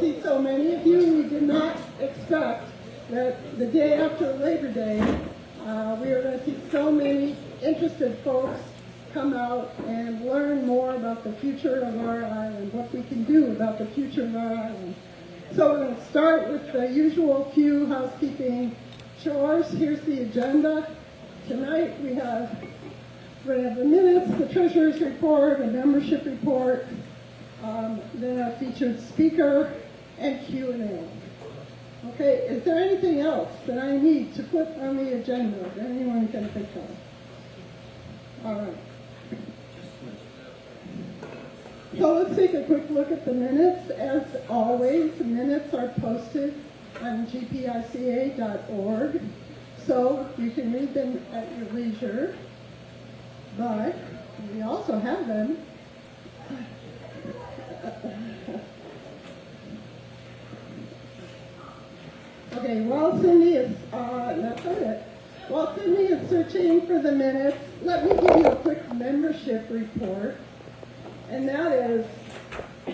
see so many of you. We did not expect that the day after Labor Day, we were going to see so many interested folks come out and learn more about the future of our island, what we can do about the future of our island. So we're going to start with the usual few housekeeping chores. Here's the agenda. Tonight we're going to have the minutes, the treasurer's report, a membership report, then a featured speaker, and Q&A. Okay, is there anything else that I need to put on the agenda that anyone can think of? All right. So let's take a quick look at the minutes. As always, the minutes are posted on GPICA.org, so you can read them at your leisure. But we also have them okay, while Cindy is while Cindy is searching for the minutes, let me give you a quick membership report. And that is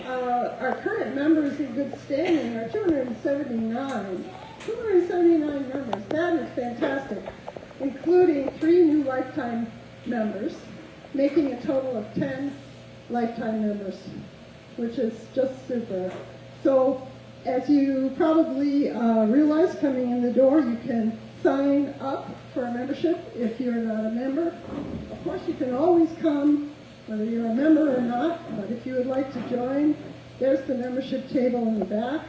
our current members in good standing are 279. 279 members. That is fantastic, including 3 new lifetime members, making a total of 10 lifetime members, which is just super. So as you probably realize coming in the door, you can sign up for a membership if you're not a member. Of course, you can always come whether you're a member or not, but if you would like to join, there's the membership table in the back.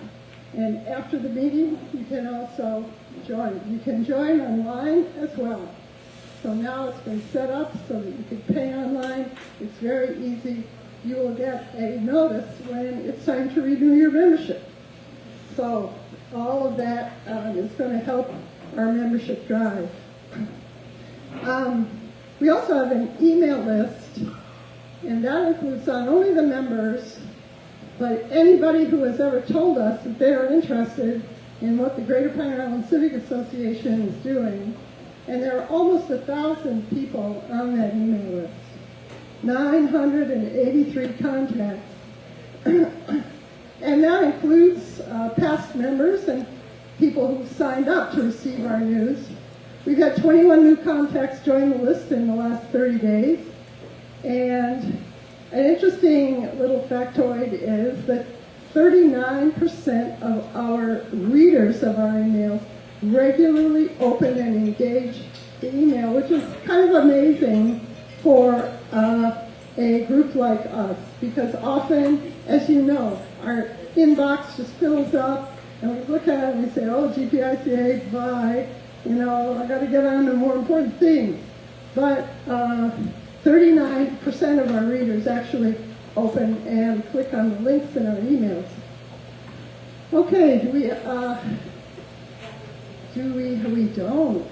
And after the meeting, you can also join. You can join online as well. So now it's been set up so that you can pay online. It's very easy. You will get a notice when it's time to renew your membership. So all of that is going to help our membership drive. We also have an email list, and that includes not only the members, but anybody who has ever told us that they are interested in what the Greater Pine Island Civic Association is doing. And there are almost 1,000 people on that email list. 983 contacts. And that includes past members and people who signed up to receive our news. We've had 21 new contacts join the list in the last 30 days. And an interesting little factoid is that 39% of our readers of our emails regularly open and engage the email, which is kind of amazing for a group like us, because often, as you know, our inbox just fills up, and we look at it and we say, oh, GPICA, bye, I got to get on to more important things. But 39% of our readers actually open and click on the links in our emails. Okay, we don't.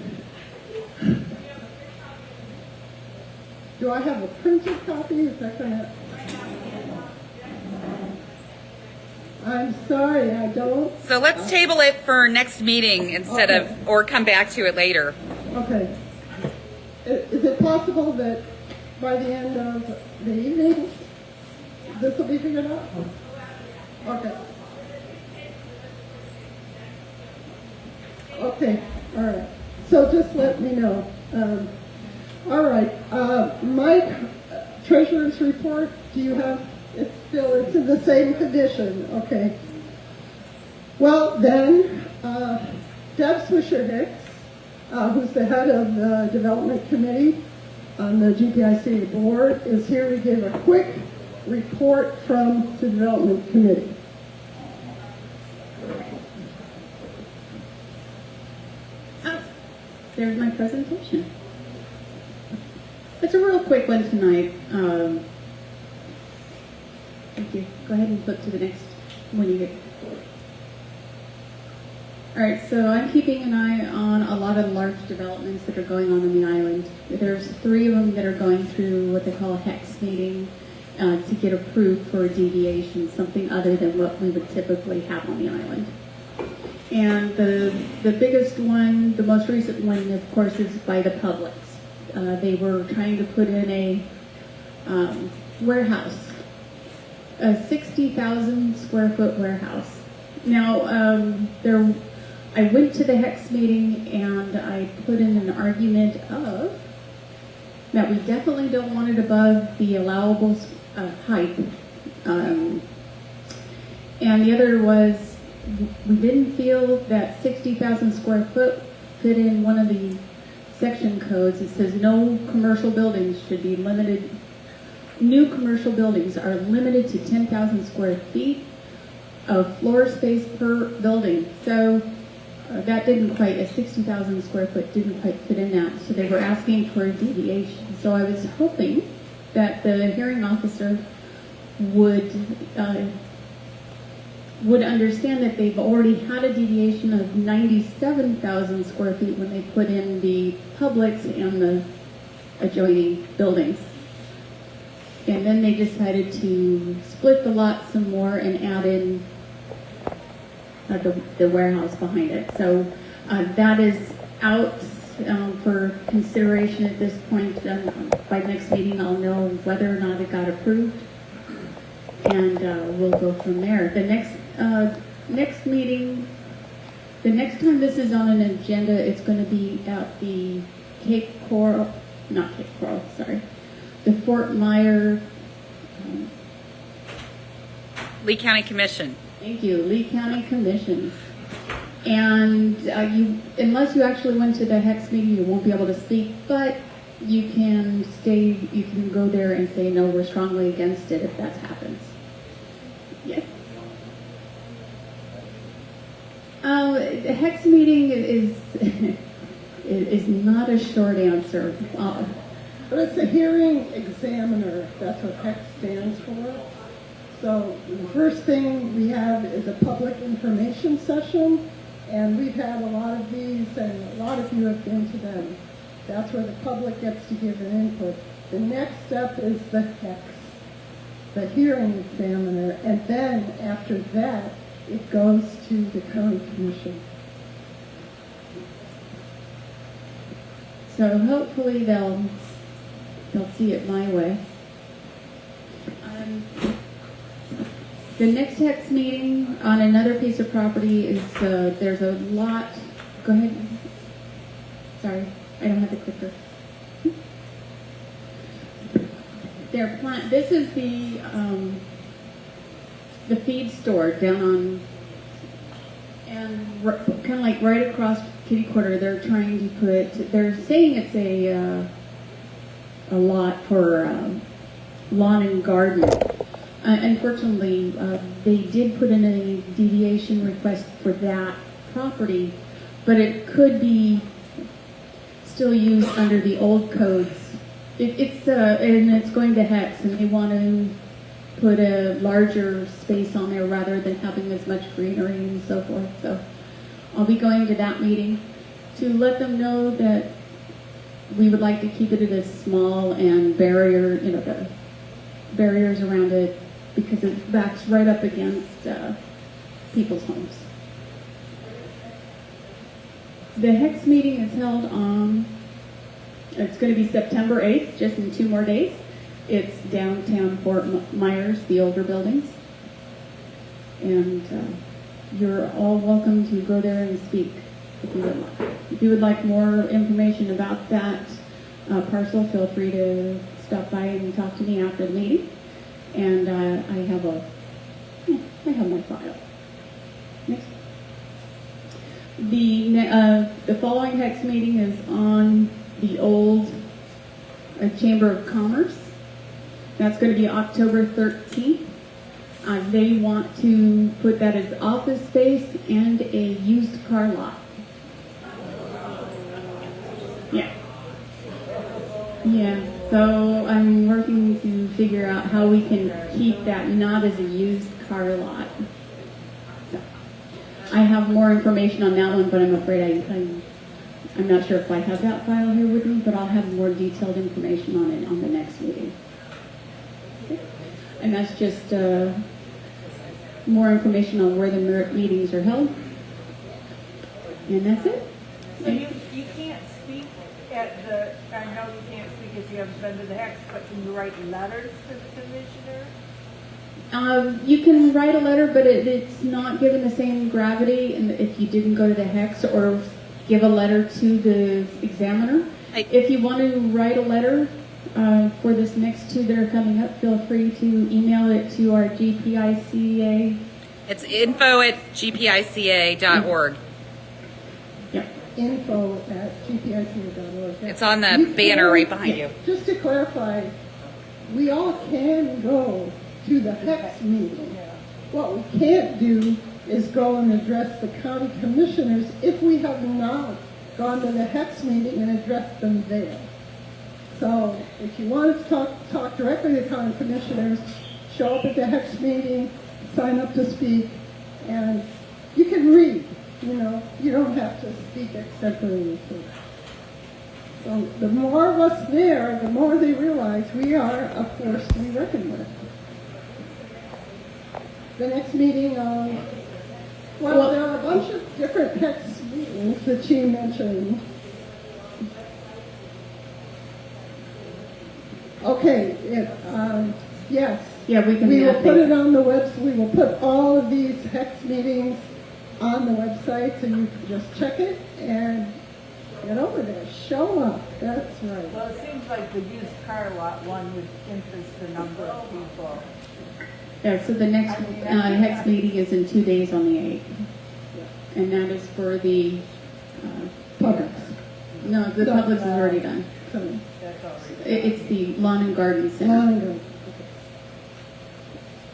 Do I have a printed copy? Is that gonna? I'm sorry, I don't. So let's table it for next meeting instead of, or come back to it later. Okay. Is it possible that by the end of the evening, this will be figured out? Okay. Okay, all right. So just let me know. All right, Mike, treasurer's report, do you have, it's in the same condition, okay. Well then, Deb Swisher-Hicks, who's the head of the development committee on the GPICA board, is here to give a quick report from the development committee. There's my presentation. It's a real quick one tonight. Thank you. Go ahead and flip to the next when you get. All right, so I'm keeping an eye on a lot of large developments that are going on the island. There's 3 of them that are going through what they call a HEX meeting to get approved for a deviation, something other than what we would typically have on the island. And the biggest one, the most recent one, of course, is by the Publix. They were trying to put in a warehouse, a 60,000 square foot warehouse Now, I went to the HEX meeting and I put in an argument of that we definitely don't want it above the allowable height. And the other was we didn't feel that 60,000 square foot fit in one of the section codes. It says no commercial buildings should be limited. New commercial buildings are limited to 10,000 square feet of floor space per building. So that didn't quite, a 60,000 square foot didn't quite fit in that. So they were asking for a deviation. So I was hoping that the hearing officer would understand that they've already had a deviation of 97,000 square feet when they put in the Publix and the adjoining buildings. And then they decided to split the lot some more and add in the warehouse behind it. So that is out for consideration at this point. By next meeting, I'll know whether or not it got approved, and we'll go from there. The next meeting, the next time this is on an agenda, it's going to be at the the Fort Myer. Lee County Commission. Thank you, Lee County Commission. And unless you actually went to the HEX meeting, you won't be able to speak, but you can go there and say, no, we're strongly against it if that happens. Yes? The HEX meeting is not a short answer. But it's a hearing examiner, that's what HEC stands for. So the first thing we have is a public information session, and we've had a lot of these, and a lot of you have been to them. That's where the public gets to give an input. The next step is the HEX, the hearing examiner, and then after that, it goes to the county commission. So hopefully they'll see it my way. The next HEX meeting on another piece of property is, there's a lot, go ahead. Sorry, I don't have the clicker. This is the feed store down on, and kind of like right across kitty corner, they're saying it's a lot for lawn and garden. Unfortunately, they did put in a deviation request for that property, but it could be still used under the old codes. And it's going to HEX, and they want to put a larger space on there rather than having as much greenery and so forth. So I'll be going to that meeting to let them know that we would like to keep it at a small and the barriers around it, because it backs right up against people's homes. The HEX meeting is held it's going to be September 8th, just in 2 more days. It's downtown Fort Myers, the older buildings. And you're all welcome to go there and speak if you would like. If you would like more information about that parcel, feel free to stop by and talk to me after the meeting. And I have my file. Next. The following HEX meeting is on the old Chamber of Commerce. That's going to be October 13th. They want to put that as office space and a used car lot. Yeah, so I'm working to figure out how we can keep that not as a used car lot. So, I have more information on that one, but I'm afraid I'm not sure if I have that file here with me, but I'll have more detailed information on it on the next meeting. Okay. And that's just more information on where the meetings are held. And that's it. So you can't speak at the, I know you can't speak if you haven't been to the HEX, but can you write letters to the commissioner? You can write a letter, but it's not given the same gravity and if you didn't go to the hex or give a letter to the examiner. If you want to write a letter for this next two that are coming up, feel free to email it to our GPICA. It's info@gpica.org. Yep. info@gpica.org. It's on the banner right behind you. Just to clarify, we all can go to the HEX meeting. What we can't do is go and address the county commissioners if we have not gone to the HEX meeting and addressed them there. So if you want to talk directly to county commissioners, show up at the HEX meeting, sign up to speak, and you can read. You don't have to speak extemporaneously. So the more of us there, the more they realize we are a force to be reckoned with. The next meeting, there are a bunch of different HEX meetings that she mentioned. Okay, yes. Yeah, we can. We will put it on the website. We will put all of these HEX meetings on the website, so you can just check it and get over there. Show up. That's right. Well, it seems like the used car lot one would interest a number of people. Yeah, so the next HEX meeting is in 2 days on the 8th. And that is for the Publix. No, the Publix is already done. So, That's already. It's the Lawn and Garden Center. okay.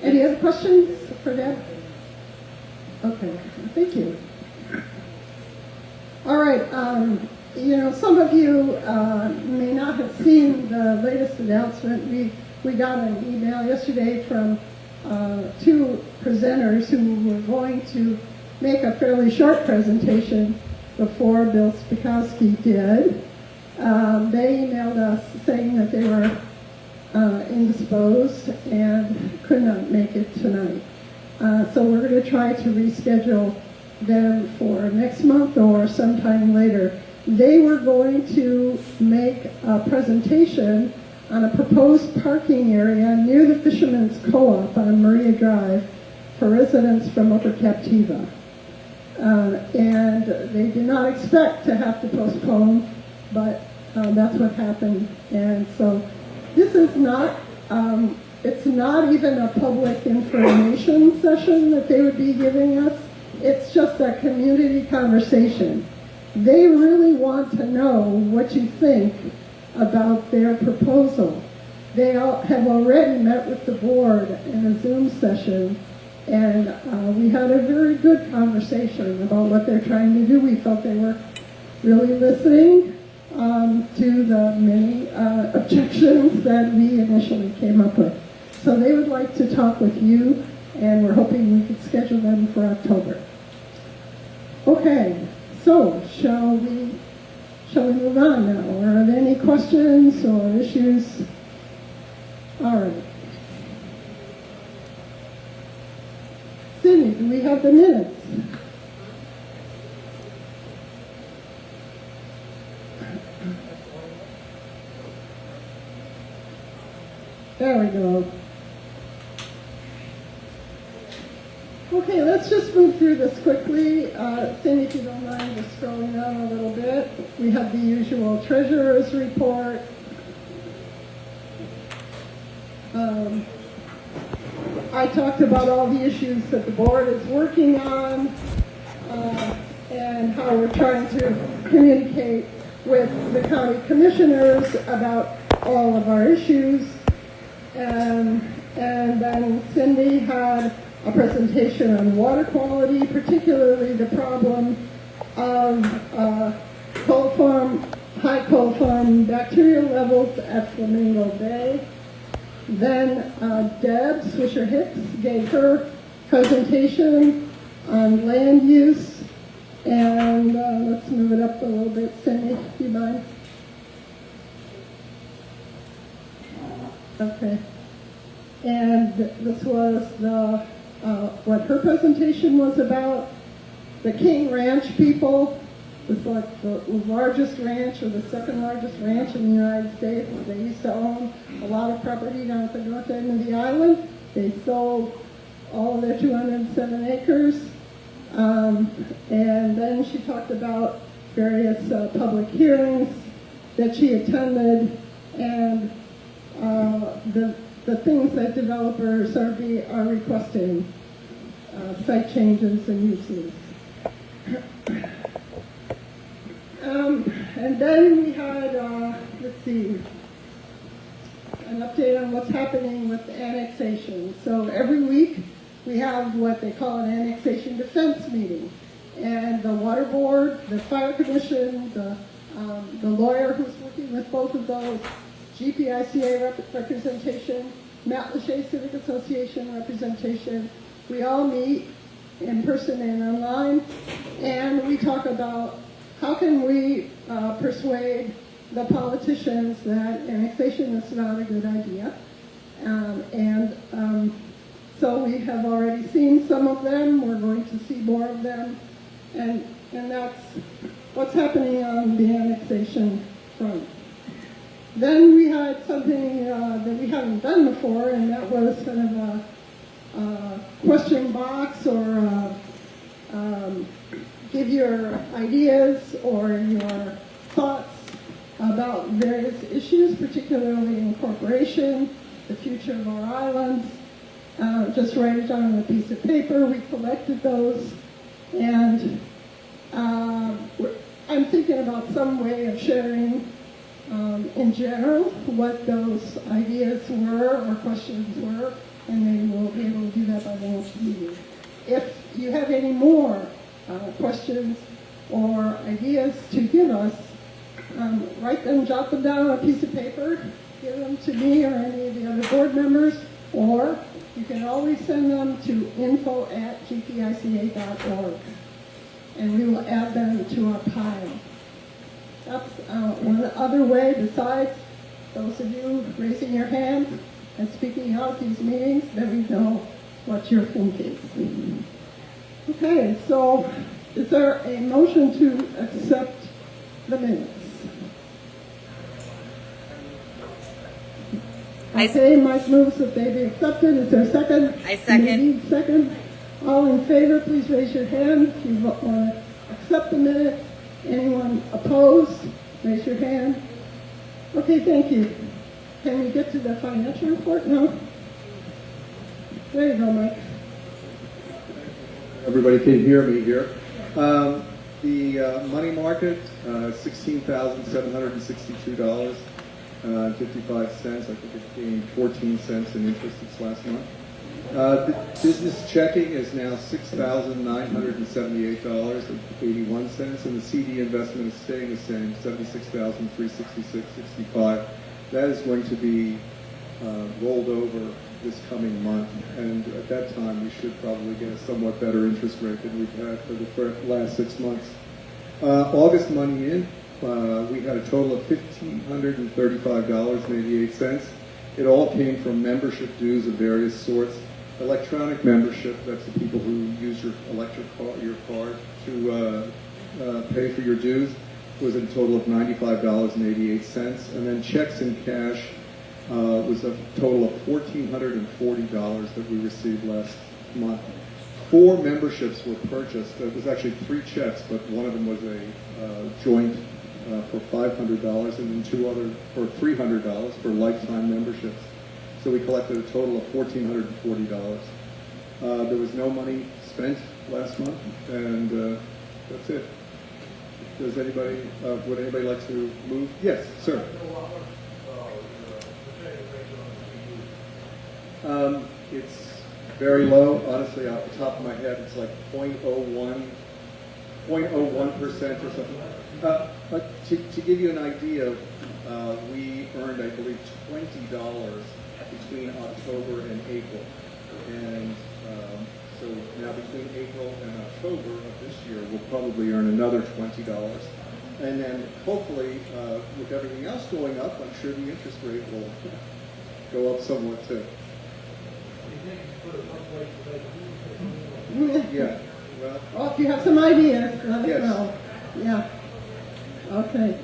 Any other questions for Deb? Okay, thank you. All right, some of you may not have seen the latest announcement. We got an email yesterday from two presenters who were going to make a fairly short presentation before Bill Spikowski did. They emailed us saying that they were indisposed and could not make it tonight. So we're going to try to reschedule them for next month or sometime later. They were going to make a presentation on a proposed parking area near the Fisherman's Co-op on Maria Drive for residents from Upper Captiva. And they did not expect to have to postpone, but that's what happened. And so this is not, it's not even a public information session that they would be giving us. It's just a community conversation. They really want to know what you think about their proposal. They have already met with the board in a Zoom session, and we had a very good conversation about what they're trying to do. We felt they were really listening to the many objections that we initially came up with. So they would like to talk with you, and we're hoping we could schedule them for October. Okay, so shall we move on now? Or are there any questions or issues? All right. Cindy, do we have the minutes? There we go. Okay, let's just move through this quickly. Cindy, if you don't mind just scrolling down a little bit. We have the usual treasurer's report. I talked about all the issues that the board is working on and how we're trying to communicate with the county commissioners about all of our issues. And then Cindy had a presentation on water quality, particularly the problem of high coal farm bacterial levels at Flamingo Bay. Then Deb Swisher-Hicks gave her presentation on land use. And let's move it up a little bit. Cindy, do you mind? Okay. And this was what her presentation was about. The King Ranch people, it's like the largest ranch or the second largest ranch in the United States. They used to own a lot of property down at the north end of the island. They sold all of their 207 acres. And then she talked about various public hearings that she attended and the things that developers are requesting, site changes and uses. And then we had, let's see, an update on what's happening with the annexation. So every week we have what they call an annexation defense meeting. And the water board, the fire commission, the lawyer who's working with both of those, GPICA representation, Matt Lachey Civic Association representation, we all meet in person and online, and we talk about how can we persuade the politicians that annexation is not a good idea. So we have already seen some of them. We're going to see more of them. And that's what's happening on the annexation front. Then we had something that we haven't done before, and that was kind of a question box or give your ideas or your thoughts about various issues, particularly incorporation, the future of our islands. Just write it down on a piece of paper. We collected those, and I'm thinking about some way of sharing in general what those ideas were or questions were, and maybe we'll be able to do that by the next meeting. If you have any more questions or ideas to give us, write them, jot them down on a piece of paper, give them to me or any of the other board members, or you can always send them to info@gpica.org, and we will add them to our pile. That's one other way besides those of you raising your hand and speaking out at these meetings, that we know what you're thinking. Okay, so is there a motion to accept the minutes? Okay, Mike moves that they be accepted. Is there a second? I second. Nadine, second. All in favor, please raise your hand if you want to accept the minutes. Anyone opposed? Raise your hand. Okay, thank you. Can we get to the financial report now? There you go, Mike. Everybody can hear me here. The money market, $16,762.55. I think it gained 14 cents in interest this last month. The business checking is now $6,978.81, and the CD investment is staying the same, $76,366.65. That is going to be rolled over this coming month, and at that time we should probably get a somewhat better interest rate than we've had for the last 6 months. August money in, we had a total of $1,535.88. It all came from membership dues of various sorts. Electronic membership, that's the people who use your your card to pay for your dues, was a total of $95.88. And then checks and cash was a total of $1,440 that we received last month. 4 memberships were purchased. There was actually 3 checks, but one of them was a joint for $500, and then 2 other for $300 for lifetime memberships. So we collected a total of $1,440. There was no money spent last month, and that's it. Does anybody, would anybody like to move? Yes, sir. It's very low. Honestly, off the top of my head, it's like 0.01% or something. But to give you an idea, we earned, I believe, $20 between October and April. And so now between April and October of this year, we'll probably earn another $20. And then hopefully, with everything else going up, I'm sure the interest rate will go up somewhat too. Yeah. Well, if you have some ideas, let us Yes. know. Yeah. Okay.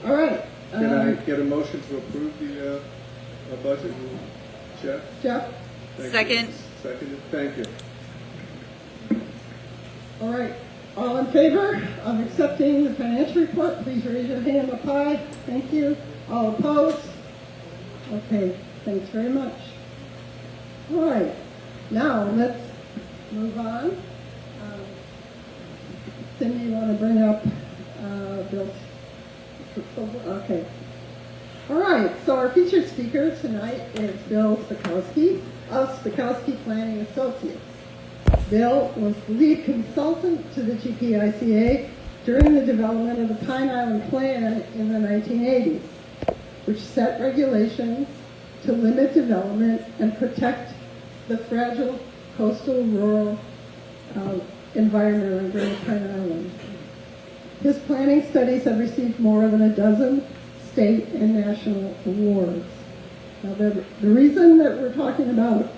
All right. Can I get a motion to approve the budget? Jeff? Jeff? Second. Seconded, thank you. All right, all in favor of accepting the financial report, please raise your hand up high. Thank you. All opposed? Okay, thanks very much. All right, now let's move on. Cindy, you want to bring up Bill's proposal? Okay. All right, so our featured speaker tonight is Bill Spakowski of Spakowski Planning Associates. Bill was the lead consultant to the GPICA during the development of the Pine Island Plan in the 1980s, which set regulations to limit development and protect the fragile coastal rural environment on Great Pine Island. His planning studies have received more than a dozen state and national awards. Now, the reason that we're talking about,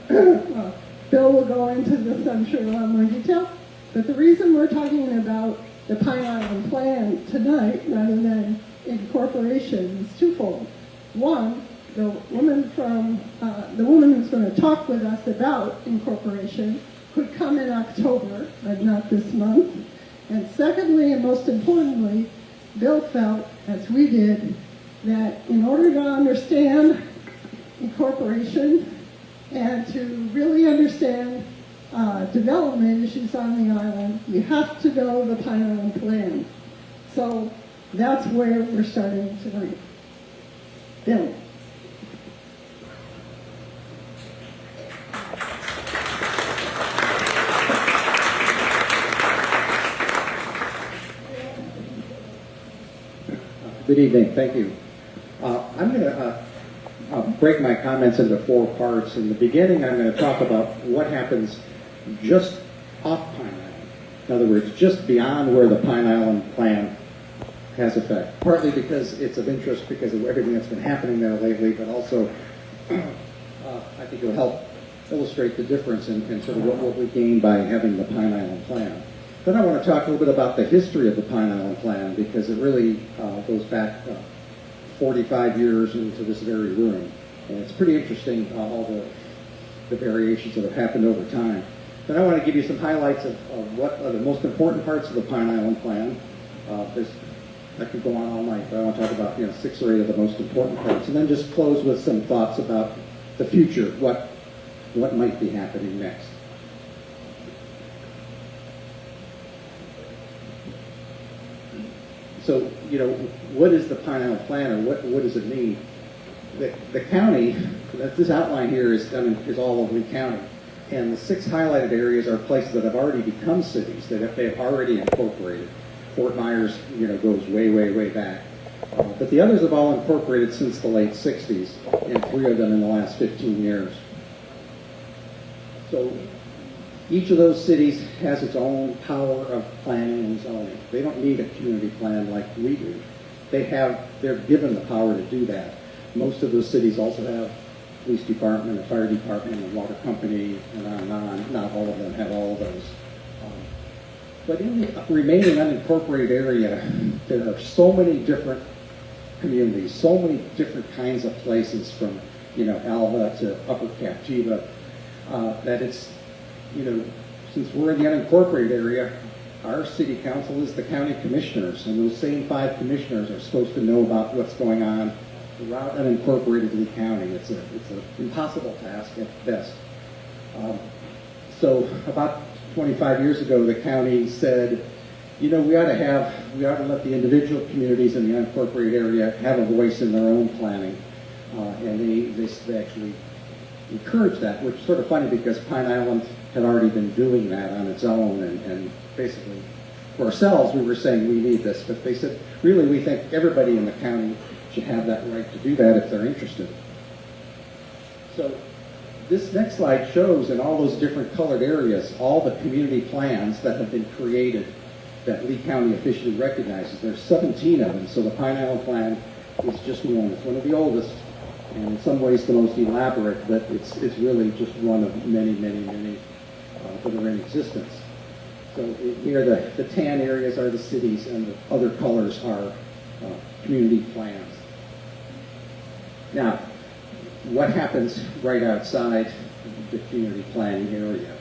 Bill will go into this, I'm sure, in a lot more detail, but the reason we're talking about the Pine Island Plan tonight rather than incorporation is twofold. One, the woman who's going to talk with us about incorporation could come in October, but not this month. And secondly, and most importantly, Bill felt, as we did, that in order to understand incorporation and to really understand development issues on the island, you have to know the Pine Island Plan. So that's where we're starting tonight. Bill. Good evening. Thank you. I'm going to break my comments into 4 parts. In the beginning, I'm going to talk about what happens just off Pine Island. In other words, just beyond where the Pine Island Plan has effect. Partly because it's of interest because of everything that's been happening there lately, but also I think it will help illustrate the difference in sort of what we gain by having the Pine Island Plan. Then I want to talk a little bit about the history of the Pine Island Plan because it really goes back 45 years into this very room. And it's pretty interesting all the variations that have happened over time. Then I want to give you some highlights of what are the most important parts of the Pine Island Plan. I could go on all night, but I want to talk about 6 or 8 of the most important parts. And then just close with some thoughts about the future, what might be happening next. So, what is the Pine Island Plan, or what does it mean? The county, this outline here is all of Lee County, and the 6 highlighted areas are places that have already become cities, that they have already incorporated. Fort Myers, goes way, way, way back. But the others have all incorporated since the late 60s, and 3 of them in the last 15 years. So each of those cities has its own power of planning and zoning. They don't need a community plan like we do. They're given the power to do that. Most of those cities also have police department, a fire department, a water company, and on and on. Not all of them have all of those. But in the remaining unincorporated area, there are so many different communities, so many different kinds of places from, Alva to Upper Captiva, that it's, since we're in the unincorporated area, our city council is the county commissioners, and those same 5 commissioners are supposed to know about what's going on throughout unincorporated Lee County. It's an impossible task at best. So about 25 years ago, the county said, we ought to let the individual communities in the unincorporated area have a voice in their own planning, and they actually encouraged that, which is sort of funny because Pine Island had already been doing that on its own, and basically for ourselves we were saying we need this, but they said really we think everybody in the county should have that right to do that if they're interested. So this next slide shows in all those different colored areas all the community plans that have been created that Lee County officially recognizes. There's 17 of them, so the Pine Island Plan is just one. It's one of the oldest, and in some ways the most elaborate, but it's really just one of many, many, many that are in existence. So here the tan areas are the cities, and the other colors are community plans. Now, what happens right outside the community planning area.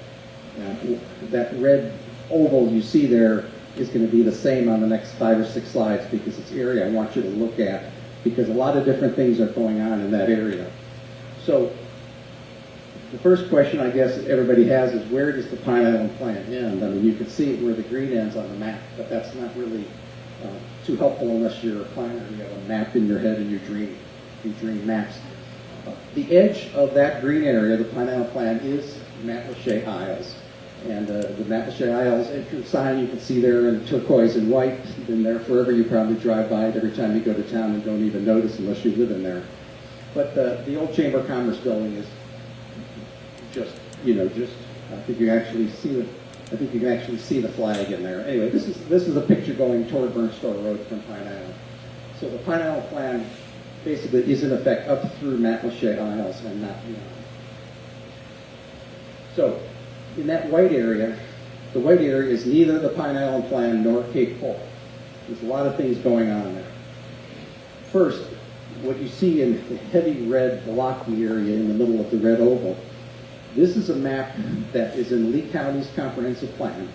That red oval you see there is going to be the same on the next 5 or 6 slides because it's area I want you to look at because a lot of different things are going on in that area. So the first question I guess everybody has is where does the Pine Island plan end? I mean, you can see where the green ends on the map, but that's not really too helpful unless you're a planner and you have a map in your head and you dream maps. The edge of that green area, the Pine Island plan, is Matlacha Isles. And the Matlacha Isles entrance sign you can see there in turquoise and white. Been there forever. You probably drive by it every time you go to town and don't even notice unless you live in there. But the old Chamber of Commerce building is just I think you actually see the you can actually see the flag in there. Anyway, this is a picture going toward Burnstore Road from Pine Island. So the Pine Island plan basically is in effect up through Matlacha Isles and not beyond. So in that white area, the white area is neither the Pine Island plan nor Cape Coral. There's a lot of things going on there. First, what you see in the heavy red blocky area in the middle of the red oval, this is a map that is in Lee County's comprehensive plan.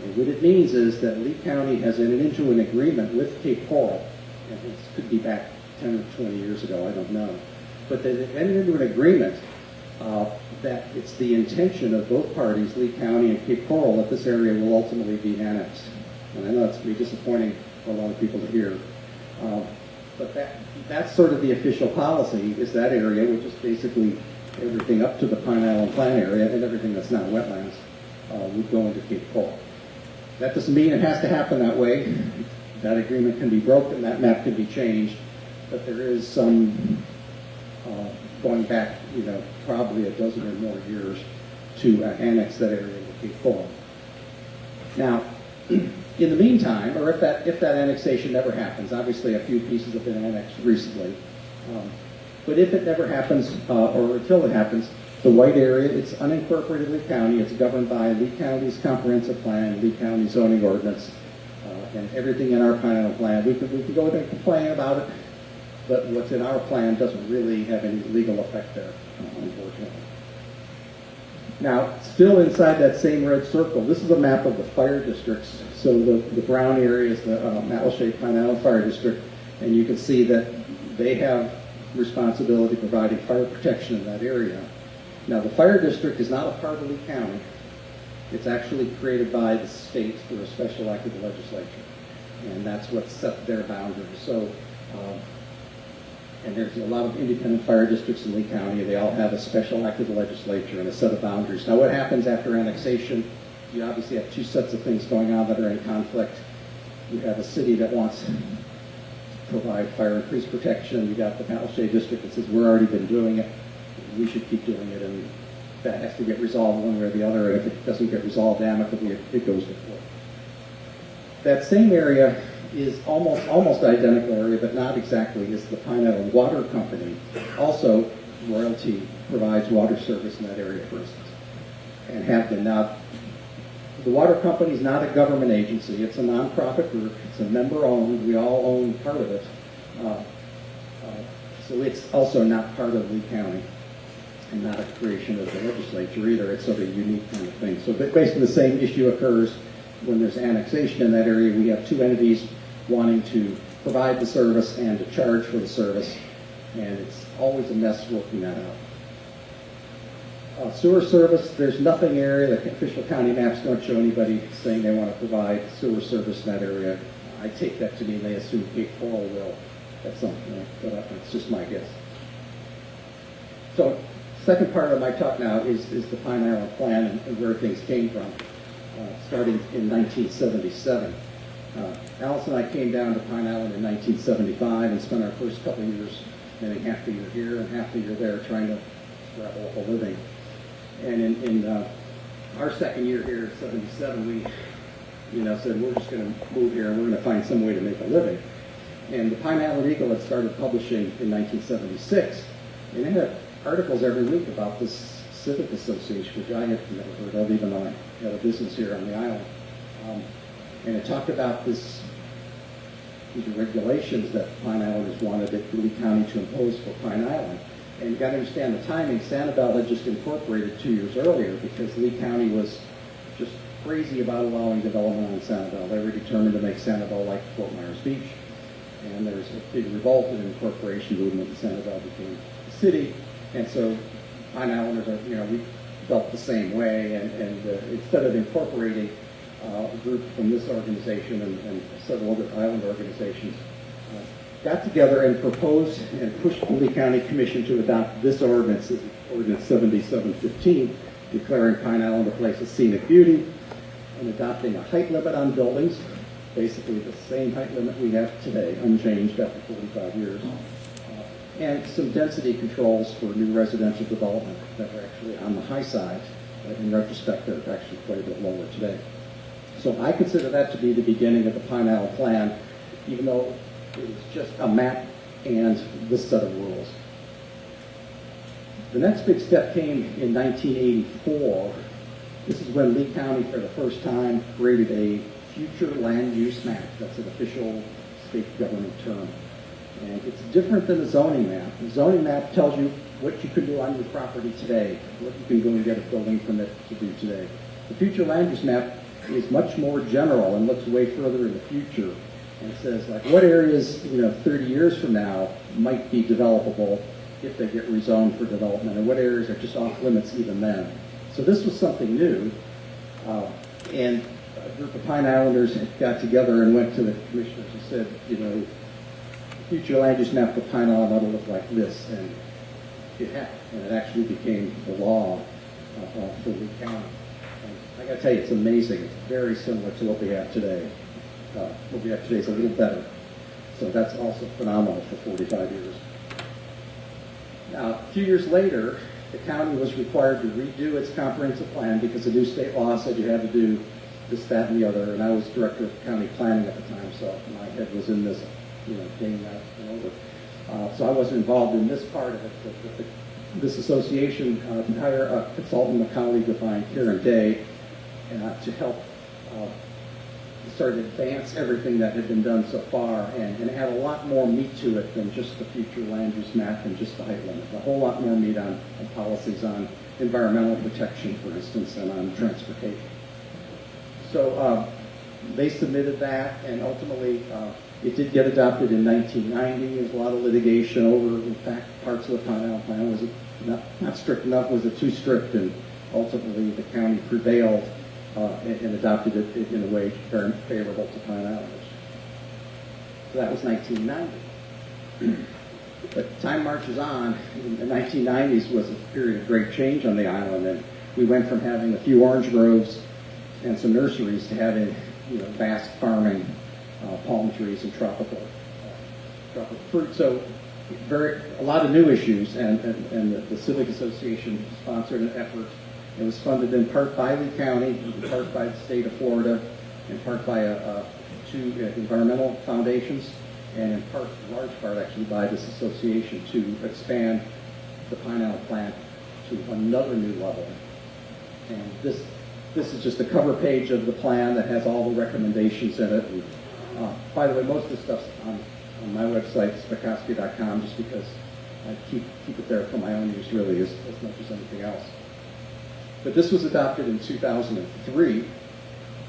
And what it means is that Lee County has entered into an agreement with Cape Coral, and this could be back 10 or 20 years ago, I don't know. But they entered into an agreement that it's the intention of both parties, Lee County and Cape Coral, that this area will ultimately be annexed. And I know it's going to be disappointing for a lot of people to hear. But that's sort of the official policy, is that area, which is basically everything up to the Pine Island plan area and everything that's not wetlands, would go into Cape Coral. That doesn't mean it has to happen that way. That agreement can be broken, that map can be changed, but there is some going back, probably a dozen or more years to annex that area into Cape Coral. Now, in the meantime, or if that annexation never happens, obviously a few pieces have been annexed recently, but if it never happens, or until it happens, the white area, it's unincorporated Lee County, it's governed by Lee County's comprehensive plan, Lee County zoning ordinance, and everything in our Pine Island plan. We could go and complain about it, but what's in our plan doesn't really have any legal effect there, unfortunately. Now, still inside that same red circle, this is a map of the fire districts. So the brown area is the Matlacha Pine Island Fire District, and you can see that they have responsibility providing fire protection in that area. Now, the fire district is not a part of Lee County. It's actually created by the state through a special act of the legislature, and that's what set their boundaries. So, and there's a lot of independent fire districts in Lee County. They all have a special act of the legislature and a set of boundaries. Now, what happens after annexation? You obviously have two sets of things going on that are in conflict. You have a city that wants to provide fire and police protection. You got the Matlacha district that says we've already been doing it. We should keep doing it, and that has to get resolved one way or the other. And if it doesn't get resolved amicably, it goes to court. That same area is almost identical area, but not exactly, is the Pine Island Water Company. Also, royalty provides water service in that area, for instance, and have been. Now, the water company is not a government agency. It's a nonprofit group. It's a member-owned. We all own part of it. So it's also not part of Lee County and not a creation of the legislature either. It's sort of a unique kind of thing. So basically the same issue occurs when there's annexation in that area. We have two entities wanting to provide the service and to charge for the service, and it's always a mess working that out. Sewer service, there's nothing area. The official county maps don't show anybody saying they want to provide sewer service in that area. I take that to mean they assume Cape Coral will at some point, but it's just my guess. So, second part of my talk now is the Pine Island plan and where things came from, starting in 1977. Alice and I came down to Pine Island in 1975 and spent our first couple of years, maybe half the year here and half the year there, trying to grapple with a living. And in our second year here in 77, we said we're just going to move here and we're going to find some way to make a living. And the Pine Island Eagle had started publishing in 1976, and it had articles every week about this civic association, which I had never heard of, even though I had a business here on the island. And it talked about these regulations that Pine Islanders wanted Lee County to impose for Pine Island. And you got to understand the timing. Sanibel had just incorporated 2 years earlier because Lee County was just crazy about allowing development on Sanibel. They were determined to make Sanibel like Fort Myers Beach. And there was a big revolt and incorporation movement, and Sanibel became a city. And so Pine Islanders are, we felt the same way. And instead of incorporating a group from this organization and several other island organizations, got together and proposed and pushed the Lee County Commission to adopt this ordinance, Ordinance 7715, declaring Pine Island a place of scenic beauty and adopting a height limit on buildings, basically the same height limit we have today, unchanged after 45 years, and some density controls for new residential development that are actually on the high side. In retrospect, they're actually quite a bit lower today. So I consider that to be the beginning of the Pine Island Plan, even though it was just a map and this set of rules. The next big step came in 1984. This is when Lee County, for the first time, created a future land use map. That's an official state government term. And it's different than the zoning map. The zoning map tells you what you can do on your property today, what you can go and get a building permit to do today. The future land use map is much more general and looks way further in the future. And it says, like, what areas, 30 years from now might be developable if they get rezoned for development, and what areas are just off limits even then. So this was something new, and a group of Pine Islanders got together and went to the commissioners and said, the future land use map for Pine Island ought to look like this, and it happened, and it actually became the law for Lee County. And I got to tell you, it's amazing. It's very similar to what we have today. What we have today is a little better. So that's also phenomenal for 45 years. Now, a few years later, the county was required to redo its comprehensive plan because the new state law said you had to do this, that, and the other. And I was director of county planning at the time, so my head was in this, getting that over. So I wasn't involved in this part of it. But this association hired a consultant, a colleague of mine, Karen Day, to help sort of advance everything that had been done so far and add a lot more meat to it than just the future land use map and just the height limit. A whole lot more meat on policies on environmental protection, for instance, and on transportation. So they submitted that, and ultimately it did get adopted in 1990. There's a lot of litigation over, in fact, parts of the Pine Island plan. Was it not strict enough? Was it too strict? And ultimately the county prevailed and adopted it in a way very favorable to Pine Islanders. So that was 1990. But time marches on. The 1990s was a period of great change on the island, and we went from having a few orange groves and some nurseries to having vast farming, palm trees, and tropical fruit. So a lot of new issues, and the Civic Association sponsored an effort. It was funded in part by Lee County, in part by the state of Florida, in part by two environmental foundations, and in large part actually by this association to expand the Pine Island Plan to another new level. And this is just a cover page of the plan that has all the recommendations in it. And, by the way, most of the stuff's on my website, spakowski.com, just because I keep it there for my own use, really, as much as anything else. But this was adopted in 2003.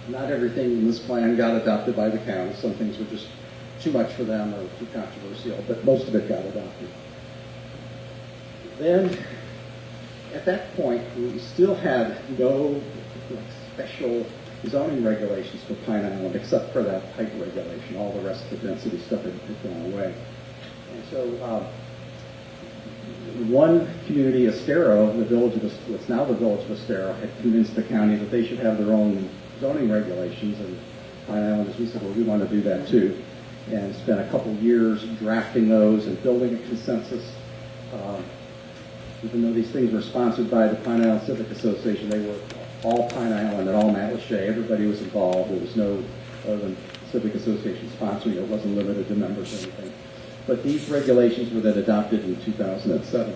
Not everything in this plan got adopted by the county. Some things were just too much for them or too controversial, but most of it got adopted. Then, at that point, we still had no special zoning regulations for Pine Island except for that height regulation. All the rest of the density stuff had gone away. And so one community, Estero, what's now the village of Estero, had convinced the county that they should have their own zoning regulations, and Pine Islanders, we said, well, we want to do that too, and spent a couple years drafting those and building a consensus. Even though these things were sponsored by the Pine Island Civic Association, they were all Pine Island and all Matlacha. Everybody was involved. There was no other than Civic Association sponsoring. It wasn't limited to members or anything. But these regulations were then adopted in 2007.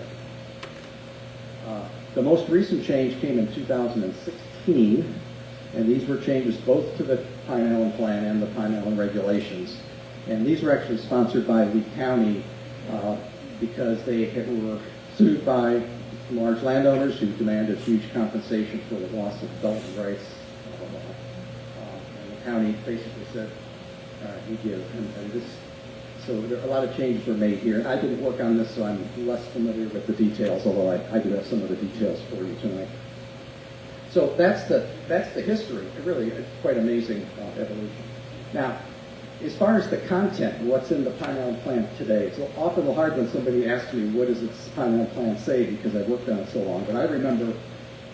The most recent change came in 2016, and these were changes both to the Pine Island Plan and the Pine Island regulations. And these were actually sponsored by Lee County because they were sued by large landowners who demanded huge compensation for the loss of development rights. And the county basically said, we give. And this, so there, a lot of changes were made here. I didn't work on this, so I'm less familiar with the details, although I do have some of the details for you tonight. So that's the history. It really is quite amazing evolution. Now, as far as the content, what's in the Pine Island Plan today, it's often hard when somebody asks me, what does its Pine Island Plan say, because I've worked on it so long. But I remember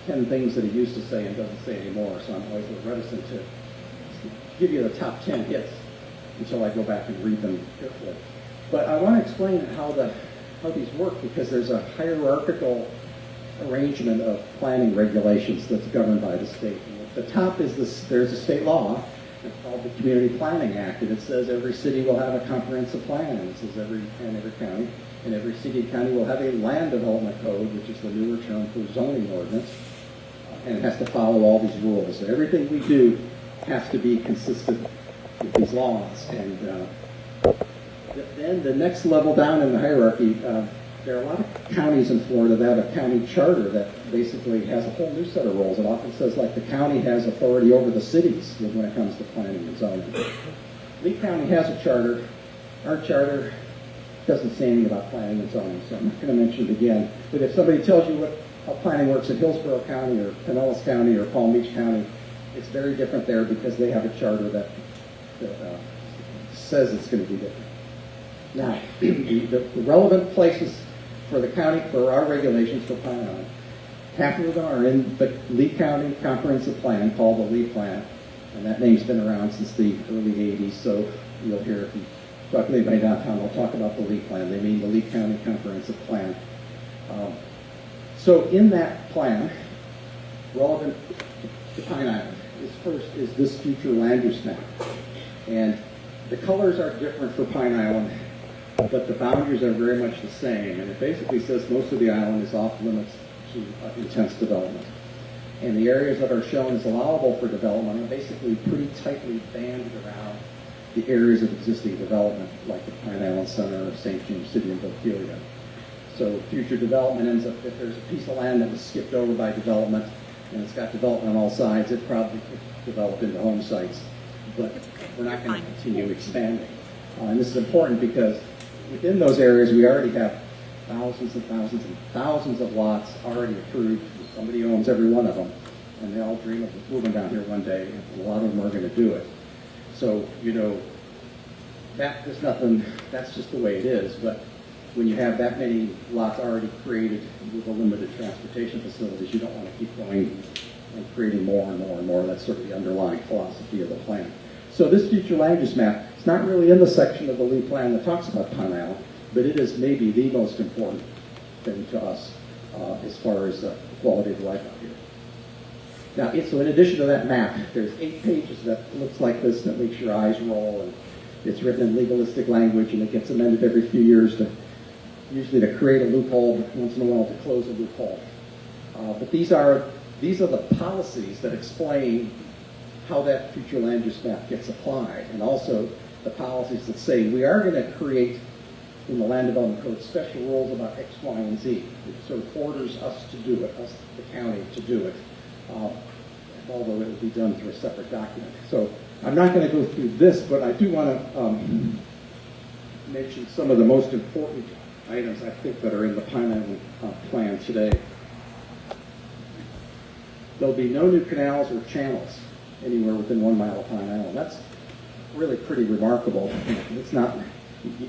10 things that it used to say and doesn't say anymore, so I'm always a little reticent to give you the top 10 hits until I go back and read them carefully. But I want to explain how these work, because there's a hierarchical arrangement of planning regulations that's governed by the state. And at the top is there's a state law. It's called the Community Planning Act, and it says every city will have a comprehensive plan, and it says every county, and every city and county will have a land development code, which is the newer term for zoning ordinance, and it has to follow all these rules. So everything we do has to be consistent with these laws. And then the next level down in the hierarchy, there are a lot of counties in Florida that have a county charter that basically has a whole new set of rules. It often says, like, the county has authority over the cities when it comes to planning and zoning. Lee County has a charter. Our charter doesn't say anything about planning and zoning, so I'm not going to mention it again. But if somebody tells you how planning works in Hillsborough County or Pinellas County or Palm Beach County, it's very different there because they have a charter that says it's going to be different. Now, the relevant places for the county, for our regulations for Pine Island, half of them are in the Lee County Comprehensive Plan, called the Lee Plan, and that name's been around since the early 80s, so you'll hear, if you talk to anybody downtown, they'll talk about the Lee Plan. They mean the Lee County Comprehensive Plan. So in that plan, relevant to Pine Island, is this future land use map. And the colors are different for Pine Island, but the boundaries are very much the same, and it basically says most of the island is off limits to intense development. And the areas that are shown as allowable for development are basically pretty tightly banded around the areas of existing development, like the Pine Island Center, St. James City, and Bokeelia. So future development ends up, if there's a piece of land that was skipped over by development, and it's got development on all sides, it probably could develop into home sites. But we're not going to continue expanding. And this is important because within those areas, we already have thousands and thousands and thousands of lots already approved. Somebody owns every one of them, and they all dream of moving down here one day, and a lot of them are going to do it. So, you know, there's nothing, that's just the way it is. But when you have that many lots already created with a limited transportation facilities, you don't want to keep going and creating more and more and more. That's sort of the underlying philosophy of the plan. So this future land use map, it's not really in the section of the Lee Plan that talks about Pine Island, but it is maybe the most important thing to us as far as the quality of life out here. Now, so in addition to that map, there's 8 pages that looks like this that makes your eyes roll, and it's written in legalistic language, and it gets amended every few years usually to create a loophole, but once in a while to close a loophole. But these are the policies that explain how that future land use map gets applied, and also the policies that say we are going to create in the Land Development Code special rules about X, Y, and Z. It sort of orders us to do it, us, the county, to do it, although it will be done through a separate document. So I'm not going to go through this, but I do want to mention some of the most important items I think that are in the Pine Island plan today. There'll be no new canals or channels anywhere within 1 mile of Pine Island. That's really pretty remarkable. It's not,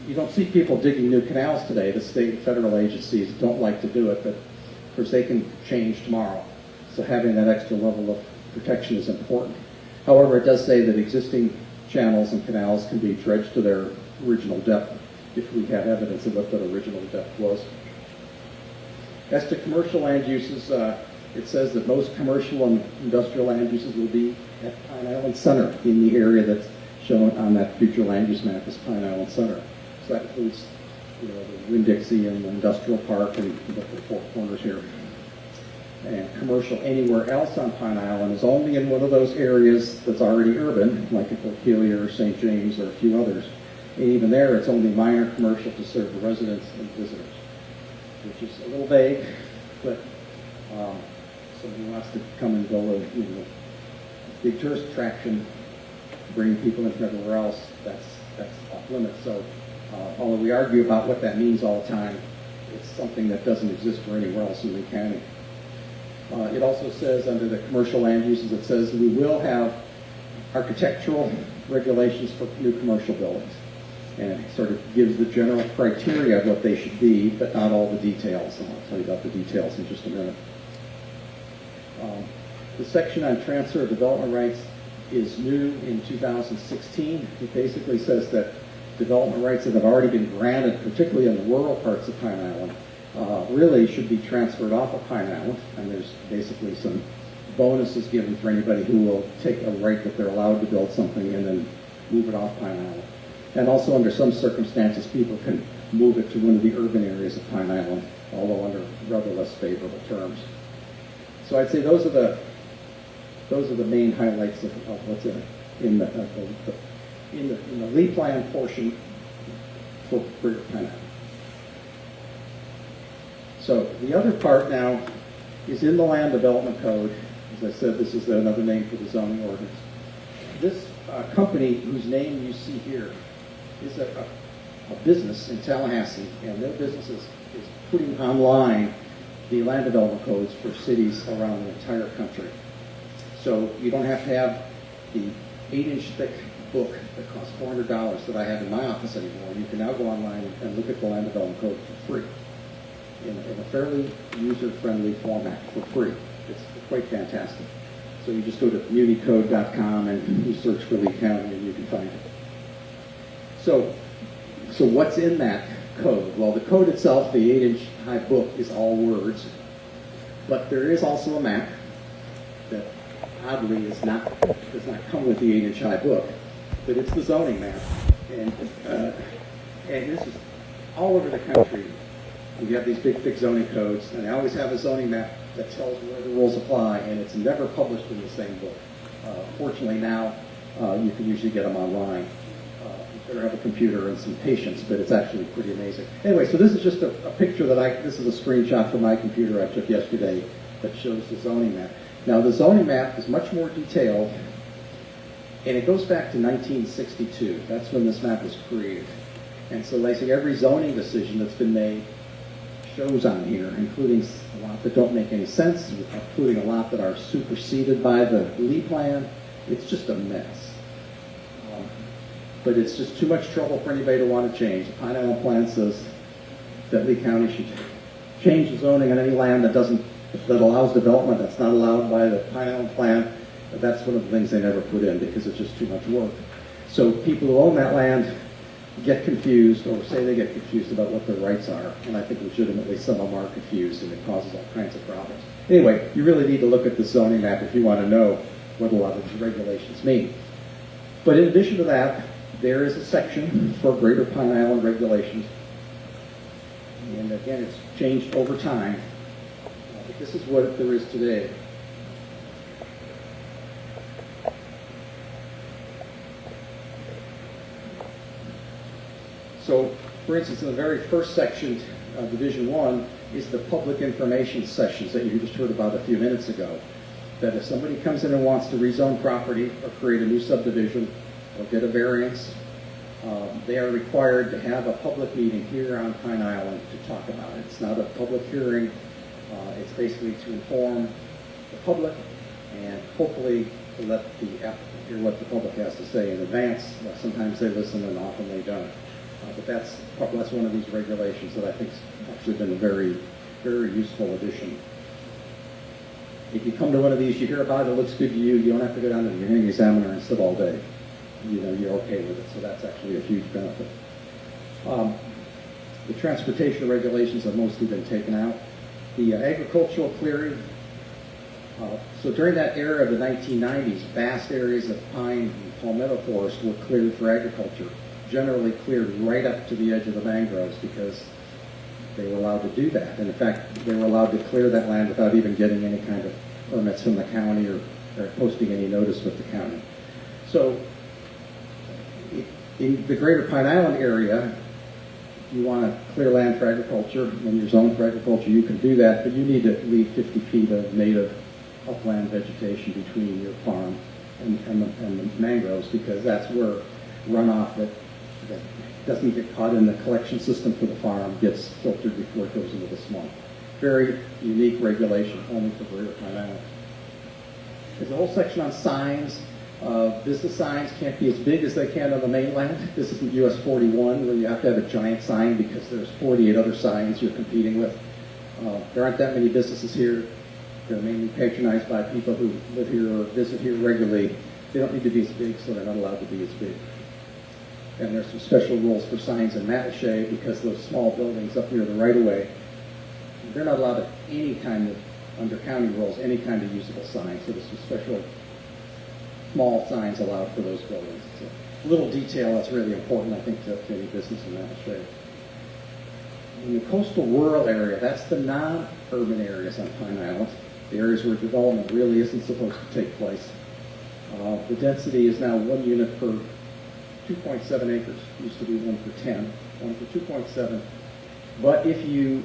you don't see people digging new canals today. The state and federal agencies don't like to do it, but of course they can change tomorrow. So having that extra level of protection is important. However, it does say that existing channels and canals can be dredged to their original depth if we have evidence of what that original depth was. As to commercial land uses, it says that most commercial and industrial land uses will be at Pine Island Center, in the area that's shown on that future land use map as Pine Island Center. So that includes, you know, the Winn-Dixie and the Industrial Park and the Four Corners here. And commercial anywhere else on Pine Island is only in one of those areas that's already urban, like at Bokeelia or St. James or a few others. And even there, it's only minor commercial to serve the residents and visitors. which is a little vague, but somebody wants to come and build a big tourist attraction, bring people in from everywhere else, that's off limits. So although we argue about what that means all the time, it's something that doesn't exist for anywhere else in Lee County. It also says under the commercial land uses, it says we will have architectural regulations for new commercial buildings. And it sort of gives the general criteria of what they should be, but not all the details. And I'll tell you about the details in just a minute. The section on transfer of development rights is new in 2016. It basically says that development rights that have already been granted, particularly in the rural parts of Pine Island, really should be transferred off of Pine Island. And there's basically some bonuses given for anybody who will take a right that they're allowed to build something and then move it off Pine Island. And also under some circumstances, people can move it to one of the urban areas of Pine Island, although under rather less favorable terms. So I'd say those are the main highlights of what's in the Lee Plan portion for Greater Pine Island. So the other part now is in the Land Development Code. As I said, this is another name for the zoning ordinance. This company, whose name you see here, is a business in Tallahassee, and their business is putting online the land development codes for cities around the entire country. So you don't have to have the 8-inch thick book that costs $400 that I have in my office anymore. You can now go online and look at the land development code for free in a fairly user-friendly format for free. It's quite fantastic. So you just go to municode.com and you search for Lee County and you can find it. So what's in that code? Well, the code itself, the 8-inch high book, is all words, but there is also a map that oddly does not come with the 8-inch high book, but it's the zoning map, and this is all over the country. We have these big, thick zoning codes, and I always have a zoning map that tells where the rules apply, and it's never published in the same book. Fortunately now, you can usually get them online. You better have a computer and some patience, but it's actually pretty amazing. Anyway, so this is just a picture this is a screenshot from my computer I took yesterday that shows the zoning map. Now, the zoning map is much more detailed, and it goes back to 1962. That's when this map was created. And so basically every zoning decision that's been made shows on here, including a lot that don't make any sense, including a lot that are superseded by the Lee Plan. It's just a mess. But it's just too much trouble for anybody to want to change. The Pine Island Plan says that Lee County should change the zoning on any land that allows development that's not allowed by the Pine Island Plan. But that's one of the things they never put in because it's just too much work. So people who own that land get confused, or say they get confused about what their rights are, and I think legitimately some of them are confused, and it causes all kinds of problems. Anyway, you really need to look at the zoning map if you want to know what a lot of these regulations mean. But in addition to that, there is a section for Greater Pine Island regulations, and again, it's changed over time, but this is what there is today. So, for instance, in the very first section, Division 1, is the public information sessions that you just heard about a few minutes ago. That if somebody comes in and wants to rezone property or create a new subdivision or get a variance, they are required to have a public meeting here on Pine Island to talk about it. It's not a public hearing. It's basically to inform the public and hopefully to let the applicant hear what the public has to say in advance. Sometimes they listen and often they don't. But that's one of these regulations that I think has actually been a very, very useful addition. If you come to one of these, you hear about it, it looks good to you, you don't have to go down to the hearing examiner and sit all day. You know, you're okay with it, so that's actually a huge benefit. The transportation regulations have mostly been taken out. The agricultural clearing, so during that era of the 1990s, vast areas of pine and palmetto forest were cleared for agriculture, generally cleared right up to the edge of the mangroves because they were allowed to do that. And in fact, they were allowed to clear that land without even getting any kind of permits from the county or posting any notice with the county. So in the Greater Pine Island area, you want to clear land for agriculture, when you're zoned for agriculture, you can do that, but you need to leave 50 feet of native upland vegetation between your farm and the mangroves, because that's where runoff that doesn't get caught in the collection system for the farm gets filtered before it goes into the swamp. Very unique regulation, only for Greater Pine Island. There's a whole section on signs. Business signs can't be as big as they can on the mainland. This isn't US 41 where you have to have a giant sign because there's 48 other signs you're competing with. There aren't that many businesses here. They're mainly patronized by people who live here or visit here regularly. They don't need to be as big, so they're not allowed to be as big. And there's some special rules for signs in Matlacha because those small buildings up near the right-of-way, they're not allowed to any kind of, under county rules, any kind of usable sign. So there's some special small signs allowed for those buildings. It's a little detail that's really important, I think, to any business in Matlacha. In the coastal rural area, that's the non-urban areas on Pine Island, the areas where development really isn't supposed to take place. The density is now 1 unit per 2.7 acres. Used to be 1 per 10, 1 per 2.7. But if you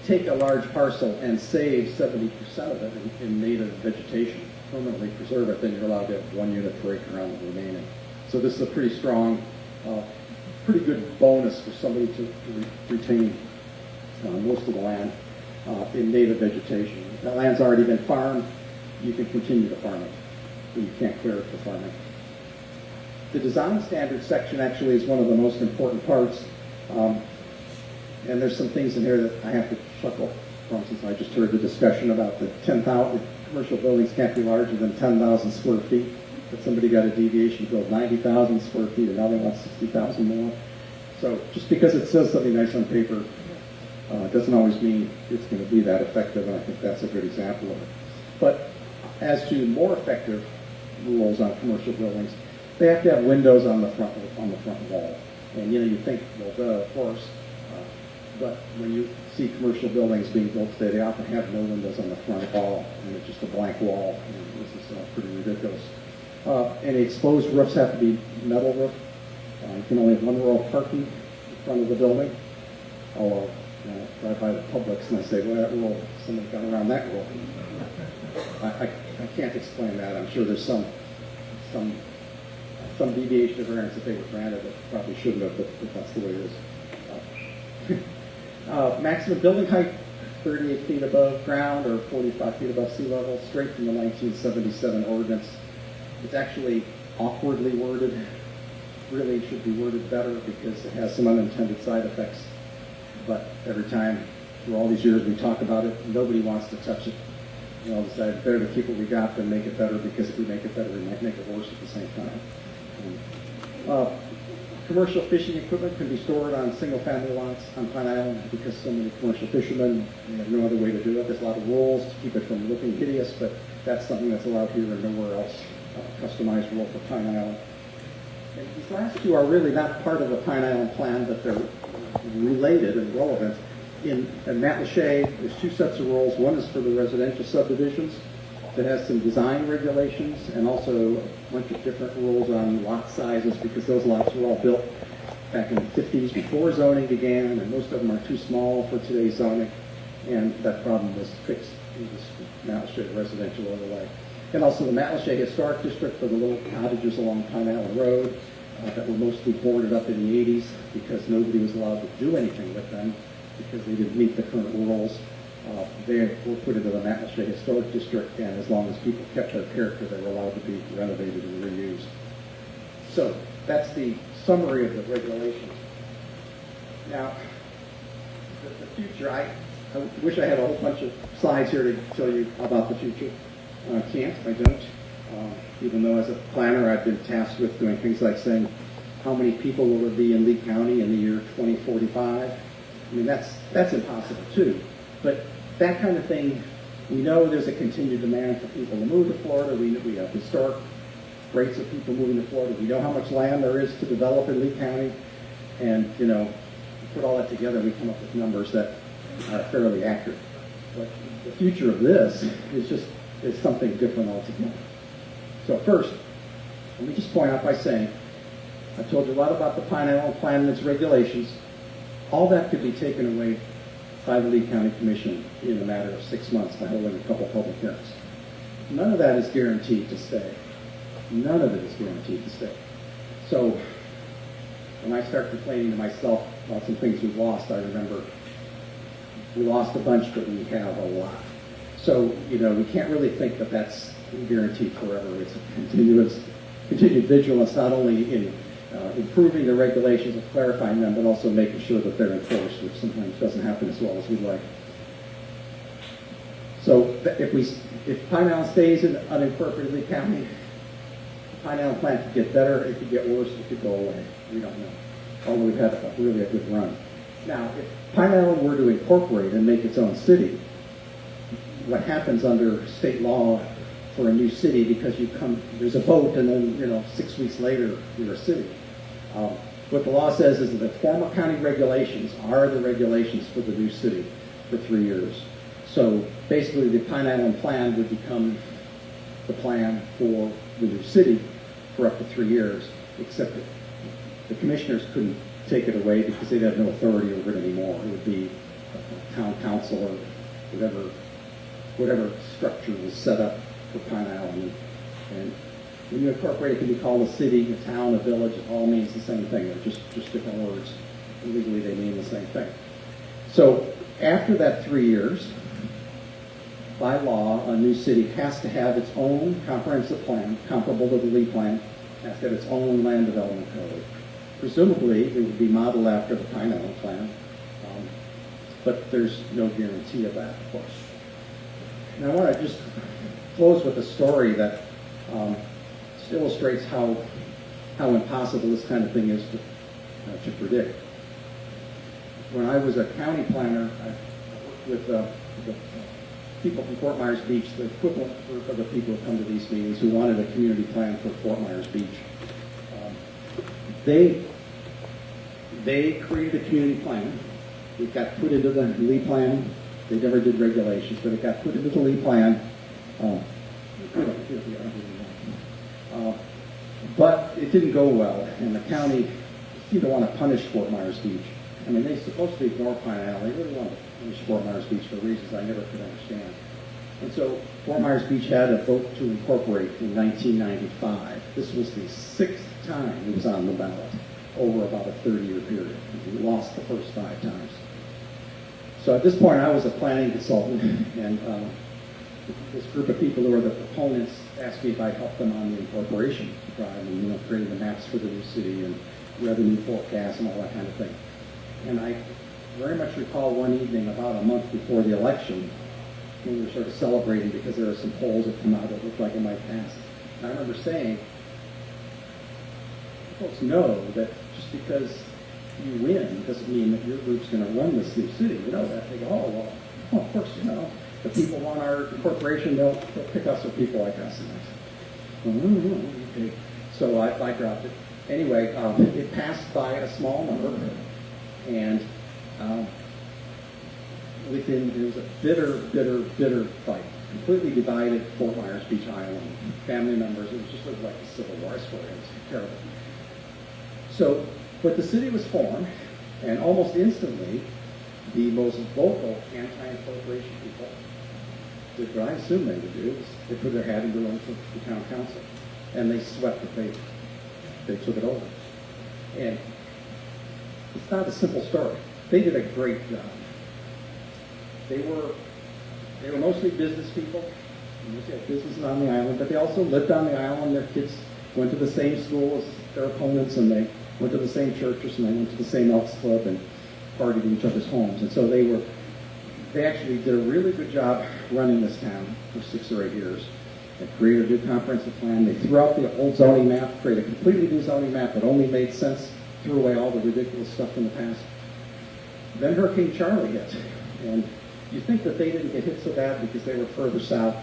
take a large parcel and save 70% of it in native vegetation, permanently preserve it, then you're allowed to have 1 unit per acre on the remaining. So this is a pretty strong, pretty good bonus for somebody to retain most of the land in native vegetation. If that land's already been farmed, you can continue to farm it, but you can't clear it for farming. The design standards section actually is one of the most important parts, and there's some things in here that I have to chuckle from since I just heard the discussion about the 10,000 commercial buildings can't be larger than 10,000 square feet. But somebody got a deviation to build 90,000 square feet, and now they want 60,000 more. So just because it says something nice on paper doesn't always mean it's going to be that effective, and I think that's a good example of it. But as to more effective rules on commercial buildings, they have to have windows on the front wall. And you think, well, duh, of course. But when you see commercial buildings being built today, they often have no windows on the front wall, and it's just a blank wall. And this is pretty ridiculous. And exposed roofs have to be metal roof. You can only have 1 row of parking in front of the building. I'll drive by the Publix and I say, well, that rule, somebody got around that rule. I can't explain that. I'm sure there's some deviation of variance that they were granted that probably shouldn't have, but that's the way it is. Maximum building height, 38 feet above ground or 45 feet above sea level, straight from the 1977 ordinance. It's actually awkwardly worded. Really should be worded better because it has some unintended side effects. But every time, through all these years we talk about it, nobody wants to touch it. We all decided better to keep what we got than make it better, because if we make it better, we might make it worse at the same time. Commercial fishing equipment can be stored on single-family lots on Pine Island because so many commercial fishermen have no other way to do it. There's a lot of rules to keep it from looking hideous, but that's something that's allowed here and nowhere else. Customized rule for Pine Island. And these last two are really not part of the Pine Island plan, but they're related and relevant. In Matlacha, there's 2 sets of rules. One is for the residential subdivisions that has some design regulations and also a bunch of different rules on lot sizes because those lots were all built back in the 50s before zoning began, and most of them are too small for today's zoning, and that problem was fixed in this Matlacha residential overlay. And also the Matlacha Historic District for the little cottages along Pine Island Road that were mostly boarded up in the 80s because nobody was allowed to do anything with them because they didn't meet the current rules. They were put into the Matlacha Historic District, and as long as people kept their character, they were allowed to be renovated and reused. So that's the summary of the regulations. Now, the future, I wish I had a whole bunch of slides here to tell you about the future. I can't, I don't. Even though as a planner I've been tasked with doing things like saying how many people will there be in Lee County in the year 2045. I mean, that's impossible too. But that kind of thing, we know there's a continued demand for people to move to Florida. We have historic rates of people moving to Florida. We know how much land there is to develop in Lee County. And, put all that together, we come up with numbers that are fairly accurate. But the future of this is something different altogether. So first, let me just point out by saying, I've told you a lot about the Pine Island Plan and its regulations. all that could be taken away by the Lee County Commission in a matter of 6 months by holding a couple public hearings. None of that is guaranteed to stay. None of it is guaranteed to stay. So when I start complaining to myself about some things we've lost, I remember we lost a bunch, but we have a lot. So, we can't really think that that's guaranteed forever. It's a continued vigilance, not only in improving the regulations and clarifying them, but also making sure that they're enforced, which sometimes doesn't happen as well as we'd like. So if Pine Island stays in unincorporated Lee County, the Pine Island plant could get better, it could get worse, it could go away. We don't know. Although we've had really a good run. Now, if Pine Island were to incorporate and make its own city, what happens under state law for a new city, because there's a vote and then, 6 weeks later, you're a city. What the law says is that the former county regulations are the regulations for the new city for 3 years. So basically, the Pine Island plan would become the plan for the new city for up to 3 years, except that the commissioners couldn't take it away because they'd have no authority over it anymore. It would be a town council or whatever structure was set up for Pine Island. And when you incorporate, it can be called a city, a town, a village. It all means the same thing. They're just different words. And legally, they mean the same thing. So after that 3 years, by law, a new city has to have its own comprehensive plan, comparable to the Lee plan, has to have its own land development code. Presumably, it would be modeled after the Pine Island plan, but there's no guarantee of that, of course. And I want to just close with a story that illustrates how impossible this kind of thing is to predict. When I was a county planner, I worked with the people from Fort Myers Beach, the equivalent of the people who come to these meetings, who wanted a community plan for Fort Myers Beach. They created a community plan. It got put into the Lee plan. They never did regulations, but it got put into the Lee plan. But it didn't go well, and the county seemed to want to punish Fort Myers Beach. I mean, they're supposed to ignore Pine Island. They really want to punish Fort Myers Beach for reasons I never could understand. And so Fort Myers Beach had a vote to incorporate in 1995. This was the 6th time it was on the ballot over about a 30-year period. We lost the first 5 times. So at this point, I was a planning consultant, and this group of people who are the proponents asked me if I'd help them on the incorporation drive and creating the maps for the new city and revenue forecasts and all that kind of thing. And I very much recall one evening about a month before the election when we were sort of celebrating because there were some polls that come out that looked like it might pass. And I remember saying, folks know that just because you win doesn't mean that your group's going to run this new city. You know that. They go, oh, well, of course, the people want our incorporation, they'll pick us or people like us. And okay. So I dropped it. Anyway, it passed by a small number, and there was a bitter fight. Completely divided Fort Myers Beach Island. Family members, it was just like a civil war story. It was terrible. So, but the city was formed, and almost instantly, the most vocal anti-incorporation people did what I assumed they would do, is they put their hat in the room for the town council, and they swept the paper. They took it over. And it's not a simple story. They did a great job. They were mostly business people. They had businesses on the island, but they also lived on the island. Their kids went to the same school as their opponents, and they went to the same churches, and they went to the same Elks Club and partied in each other's homes. And so they actually did a really good job running this town for 6 or 8 years. They created a new comprehensive plan. They threw out the old zoning map, created a completely new zoning map that only made sense, threw away all the ridiculous stuff in the past. Then Hurricane Charlie hit, and you think that they didn't get hit so bad because they were further south,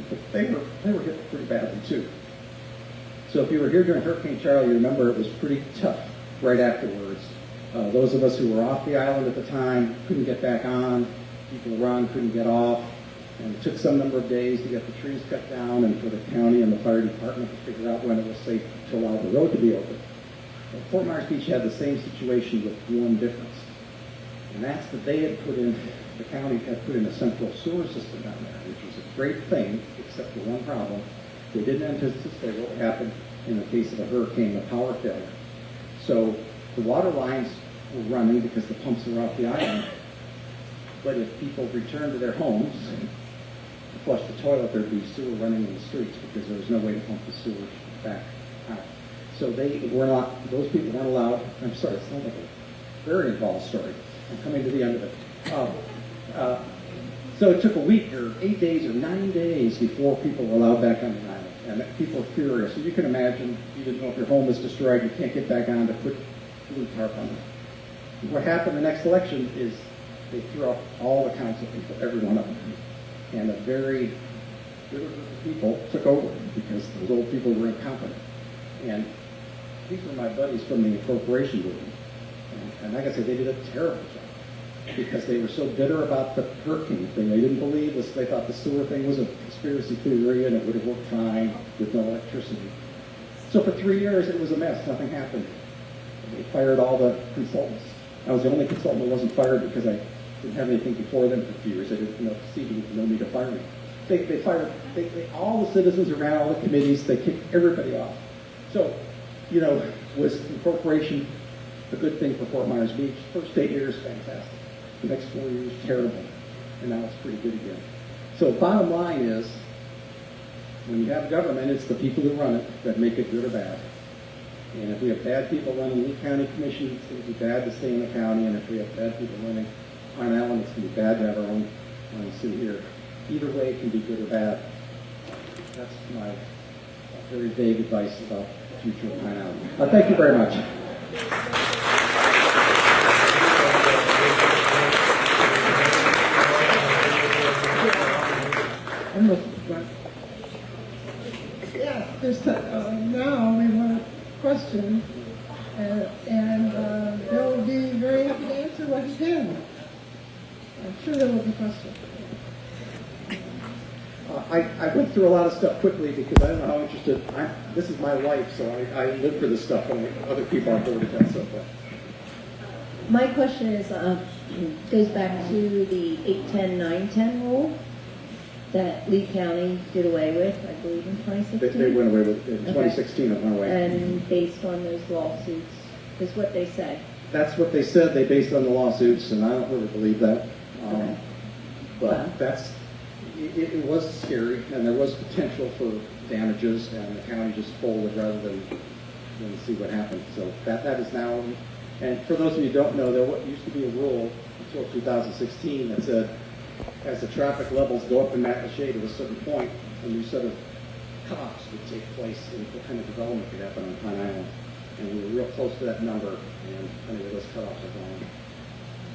but they were hit pretty badly too. So if you were here during Hurricane Charlie, you remember it was pretty tough right afterwards. Those of us who were off the island at the time couldn't get back on. People around couldn't get off. And it took some number of days to get the trees cut down and for the county and the fire department to figure out when it was safe to allow the road to be open. But Fort Myers Beach had the same situation with one difference. And that's that they had put in, the county had put in a central sewer system down there, which was a great thing, except for one problem. They didn't anticipate what would happen in the case of a hurricane, a power failure. So the water lines were running because the pumps were off the island. But if people returned to their homes to flush the toilet, there'd be sewer running in the streets because there was no way to pump the sewer back out. So they were not, those people weren't allowed, I'm sorry, it sounds like a very involved story. I'm coming to the end of it. So it took a week or 8 days or 9 days before people were allowed back on the island. And people were furious. So you can imagine, you didn't know if your home was destroyed, you can't get back on to put blue tarp on it. What happened the next election is they threw out all the council people, every one of them. And a very good group of people took over because those old people were incompetent. And these were my buddies from the appropriation movement. And like I said, they did a terrible job because they were so bitter about the hurricane thing. They didn't believe this. They thought the sewer thing was a conspiracy theory and it would have worked fine with no electricity. So for 3 years, it was a mess. Nothing happened. They fired all the consultants. I was the only consultant that wasn't fired because I didn't have anything before them for a few years. They didn't see no need to fire me. They fired all the citizens who ran all the committees. They kicked everybody off. So, was appropriation a good thing for Fort Myers Beach? First 8 years, fantastic. The next 4 years, terrible. And now it's pretty good again. So bottom line is, when you have government, it's the people who run it that make it good or bad. And if we have bad people running the county commission, it's going to be bad to stay in the county. And if we have bad people running Pine Island, it's going to be bad to have our own city here. Either way, it can be good or bad. That's my very vague advice about the future of Pine Island. Thank you very much. Yeah, there's, now we want questions, and Bill will be very happy to answer what he can. I'm sure there will be questions. I went through a lot of stuff quickly because I don't know how interested. This is my life, so I live for this stuff, and other people aren't going to that stuff. My question is, goes back to the 810, 910 rule that Lee County did away with, I believe, in 2016. They went away with in 2016. It went away. And based on those lawsuits, is what they say. That's what they said. They based on the lawsuits, and I don't really believe that. Okay. But that's it was scary, and there was potential for damages, and the county just folded rather than see what happened. So that is now. And for those of you who don't know, there used to be a rule until 2016 that said, as the traffic levels go up in Matlacha to a certain point, a new set of cutoffs would take place and what kind of development could happen on Pine Island. And we were real close to that number, and anyway, those cutoffs are gone.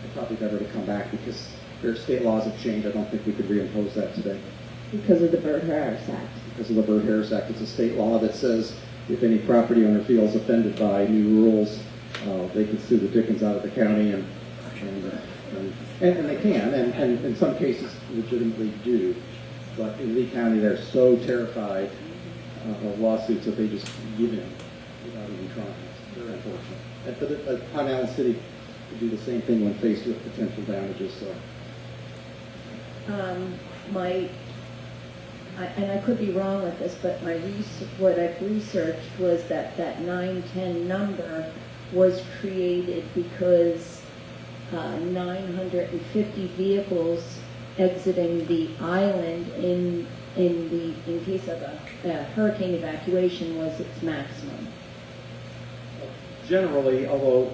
They're probably better to come back because their state laws have changed. I don't think we could reimpose that today. Because of the Byrd-Harris Act. Because of the Byrd-Harris Act. It's a state law that says if any property owner feels offended by new rules, they can sue the dickens out of the county, and they can, and in some cases legitimately do. But in Lee County, they're so terrified of lawsuits that they just give in without even trying. It's very unfortunate. But Pine Island City could do the same thing when faced with potential damages. So. And I could be wrong with this, but what I've researched was that 910 number was created because 950 vehicles exiting the island in case of a hurricane evacuation was its maximum. Generally, although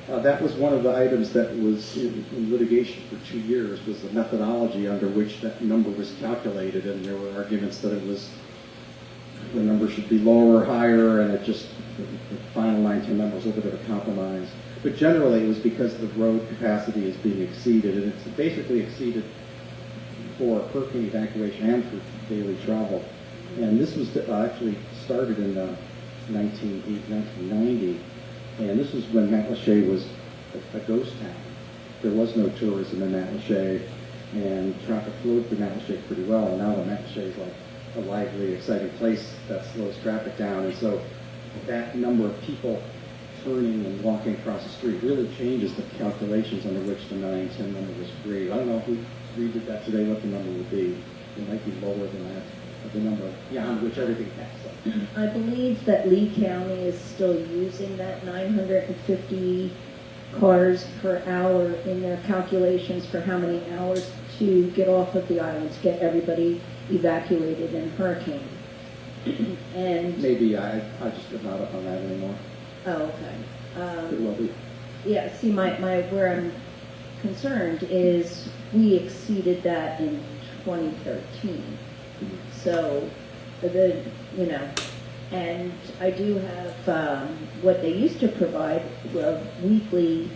that was one of the items that was in litigation for 2 years, was the methodology under which that number was calculated, and there were arguments that the number should be lower or higher, and the final 910 number was a little bit of a compromise. But generally, it was because the road capacity is being exceeded, and it's basically exceeded for hurricane evacuation and for daily travel. And this was actually started in 1990, and this was when Matlacha was a ghost town. There was no tourism in Matlacha, and traffic flowed through Matlacha pretty well. And now Matlacha is like a lively, exciting place that slows traffic down, and so that number of people turning and walking across the street really changes the calculations under which the 910 number was created. I don't know who redid that today, what the number would be. It might be lower than that, but the number beyond which everything packs up. I believe that Lee County is still using that 950 cars per hour in their calculations for how many hours to get off of the island, to get everybody evacuated in a hurricane. And, Maybe I just am not up on that anymore. oh, okay. Could well be. Yeah, see, where I'm concerned is we exceeded that in 2013. So, and I do have what they used to provide, weekly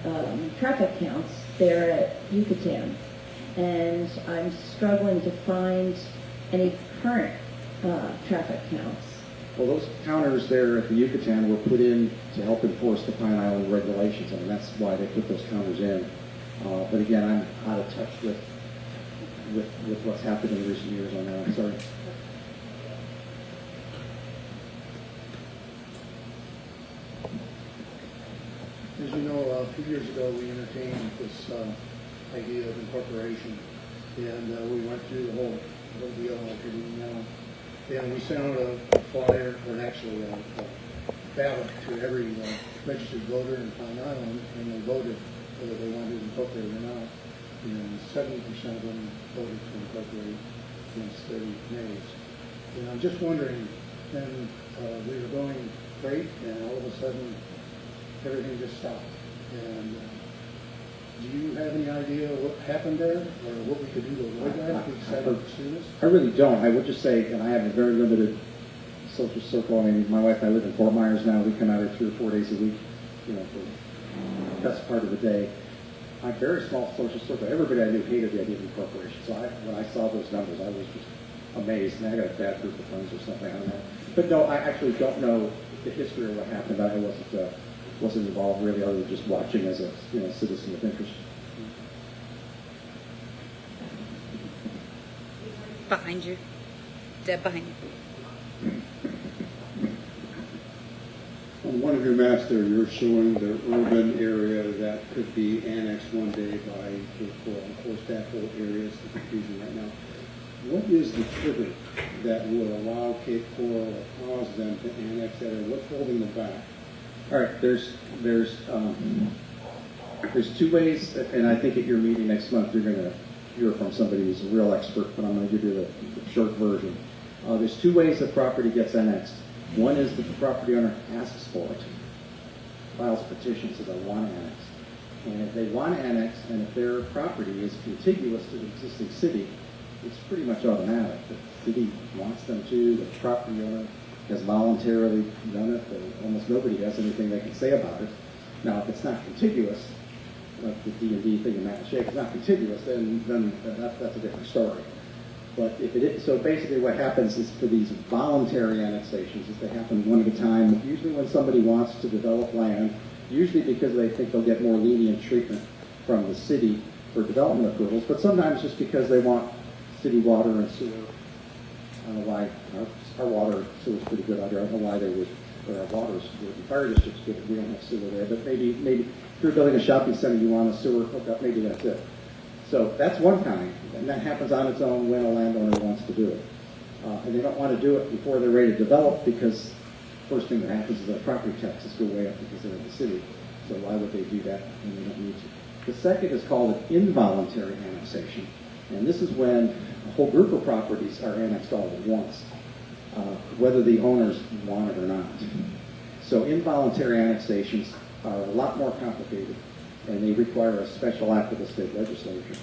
traffic counts there at Yucatan. And I'm struggling to find any current traffic counts. Well, those counters there at the Yucatan were put in to help enforce the Pine Island regulations, and that's why they put those counters in. But again, I'm out of touch with what's happened in recent years on that. I'm sorry. As you know, a few years ago, we entertained this idea of incorporation, and we went through the whole deal like you're doing now. And we sent out a flyer, or actually a ballot to every registered voter in Pine Island, and they voted whether they wanted to incorporate or not. And 70% of them voted to incorporate against 30 nays. And I'm just wondering, then we were going great, and all of a sudden everything just stopped. And do you have any idea what happened there, or what we could do to avoid that if we decided to pursue this? I really don't. I would just say, and I have a very limited social circle. I mean, my wife and I live in Fort Myers now. We come out here 3 or 4 days a week, for the best part of the day. I have a very small social circle. Everybody I knew hated the idea of incorporation. So when I saw those numbers, I was just amazed. And I got a bad group of friends or something. I don't know. But no, I actually don't know the history of what happened. I wasn't involved really, other than just watching as a citizen with interest. Behind you. Deb, behind you. On one of your maps there, you're showing the urban area that could be annexed one day by Cape Coral. Of course, that whole area is the confusion right now. What is the trigger that would allow Cape Coral or cause them to annex that area? What's holding them back? All right, there's 2 ways, and I think at your meeting next month you're going to hear from somebody who's a real expert, but I'm going to give you the short version. There's 2 ways the property gets annexed. One is that the property owner asks for it, files a petition, says I want to annex. And if they want to annex, and if their property is contiguous to the existing city, it's pretty much automatic. The city wants them to, the property owner has voluntarily done it, but almost nobody has anything they can say about it. Now, if it's not contiguous, like the D&D thing in Matt Shake, if it's not contiguous, then that's a different story. But if it is, so basically what happens is for these voluntary annexations is they happen one at a time, usually when somebody wants to develop land, usually because they think they'll get more lenient treatment from the city for development approvals, but sometimes just because they want city water and sewer. I don't know why our water and sewer is pretty good out here. I don't know why they would, or our water is good. The fire district's good if we don't have sewer there, but maybe if you're building a shopping center, you want a sewer hookup, maybe that's it. So that's one kind, and that happens on its own when a landowner wants to do it. And they don't want to do it before they're ready to develop, because first thing that happens is that property taxes go way up because they're in the city. So why would they do that when they don't need to? The second is called an involuntary annexation. And this is when a whole group of properties are annexed all at once, whether the owners want it or not. So involuntary annexations are a lot more complicated, and they require a special act of the state legislature,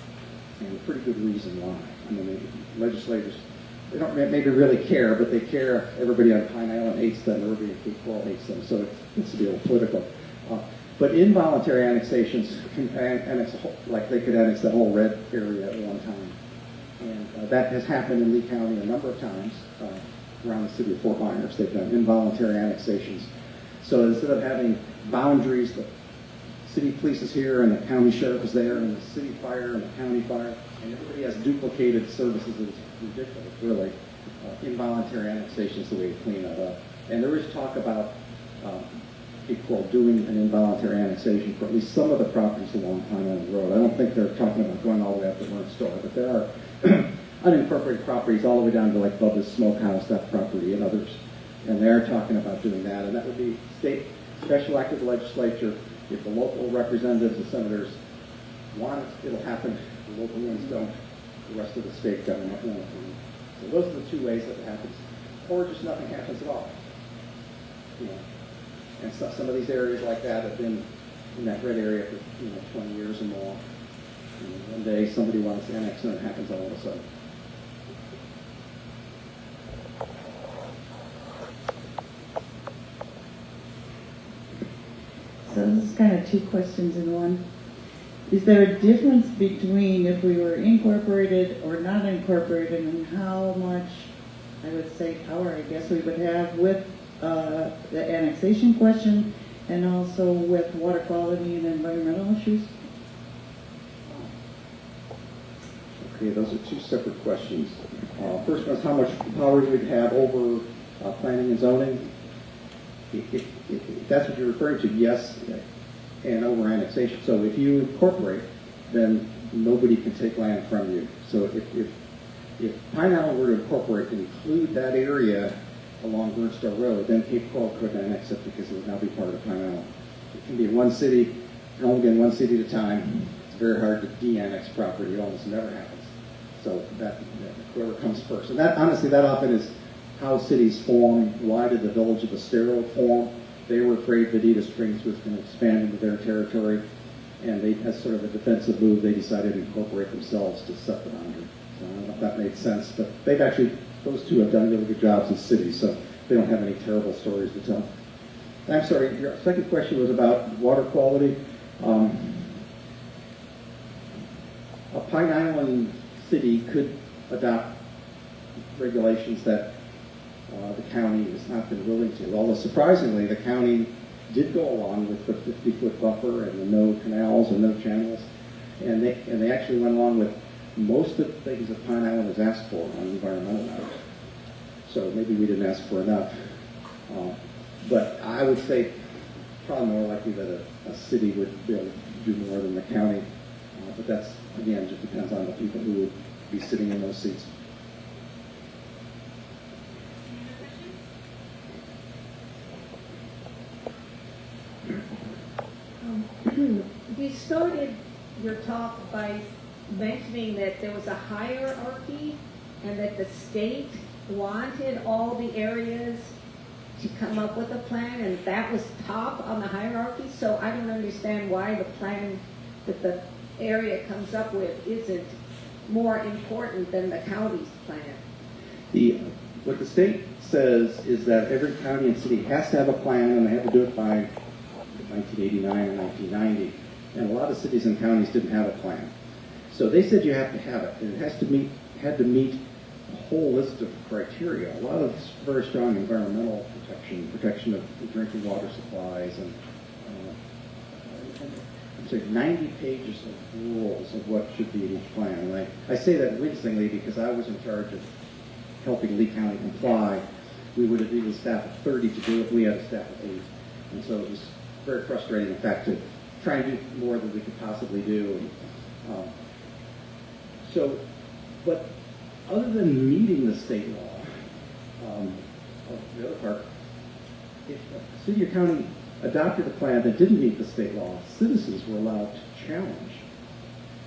and a pretty good reason why. I mean, the legislators, they don't maybe really care, but they care. Everybody on Pine Island hates them, everybody in Cape Coral hates them, so it gets to be a little political. But involuntary annexations can annex, like they could annex the whole red area at one time. And that has happened in Lee County a number of times around the city of Fort Myers. They've done involuntary annexations. So instead of having boundaries, the city police is here and the county sheriff is there and the city fire and the county fire, and everybody has duplicated services. It's ridiculous, really. Involuntary annexation is the way to clean that up. And there is talk about people doing an involuntary annexation for at least some of the properties along Pine Island Road. I don't think they're talking about going all the way up to Lawrence Store, but there are unincorporated properties all the way down to like Bubba's Smokehouse, that property, and others. And they're talking about doing that, and that would be state special act of the legislature. If the local representatives and senators want it, it'll happen. If the local ones don't, the rest of the state government won't. So those are the two ways that it happens. Or just nothing happens at all. You know, and so, some of these areas like that have been in that red area for 20 years or more. And one day somebody wants to annex and it happens all of a sudden. So this is kind of two questions in one. Is there a difference between if we were incorporated or not incorporated and how much, I would say, power I guess we would have with the annexation question and also with water quality and environmental issues? Okay, those are two separate questions. First one is how much power we'd have over planning and zoning. If that's what you're referring to, yes, and over annexation. So if you incorporate, then nobody can take land from you. So if Pine Island were to incorporate and include that area along Burnstone Road, then Cape Coral could annex it because it would now be part of Pine Island. It can be in one city, and only in one city at a time. It's very hard to de-annex property. It almost never happens. So that whoever comes first. And that, honestly, that often is how cities form. Why did the village of Estero form? They were afraid that Edith Springs was going to expand into their territory, and they, as sort of a defensive move, they decided to incorporate themselves to set the boundary. So I don't know if that made sense, but they've actually, those two have done really good jobs in cities, so they don't have any terrible stories to tell. I'm sorry, your second question was about water quality. A Pine Island city could adopt regulations that the county has not been willing to. Although surprisingly, the county did go along with the 50-foot buffer and the no canals and no channels, and they actually went along with most of the things that Pine Island has asked for on environmental matters. So maybe we didn't ask for enough. But I would say probably more likely that a city would be able to do more than the county. But that's, again, just depends on the people who would be sitting in those seats. We started your talk by mentioning that there was a hierarchy and that the state wanted all the areas to come up with a plan, and that was top on the hierarchy. So I don't understand why the plan that the area comes up with isn't more important than the county's plan. What the state says is that every county and city has to have a plan, and they have to do it by 1989 or 1990. And a lot of cities and counties didn't have a plan. So they said you have to have it, and it had to meet a whole list of criteria. A lot of very strong environmental protection of drinking water supplies, and 90 pages of rules of what should be in each plan. And I say that wincingly because I was in charge of helping Lee County comply. We would have needed a staff of 30 to do it. We had a staff of 8. And so it was very frustrating, in fact, to try and do more than we could possibly do. But other than meeting the state law, the other part, if a city or county adopted a plan that didn't meet the state law, citizens were allowed to challenge,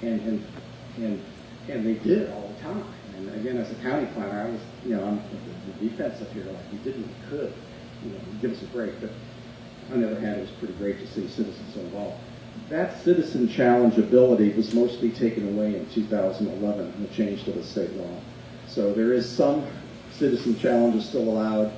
and they did it all the time. And again, as a county planner, I was, on the defensive here, like we did what we could, give us a break. But on the other hand, it was pretty great to see citizens so involved. That citizen challenge ability was mostly taken away in 2011 in the change to the state law. So there is some citizen challenges still allowed,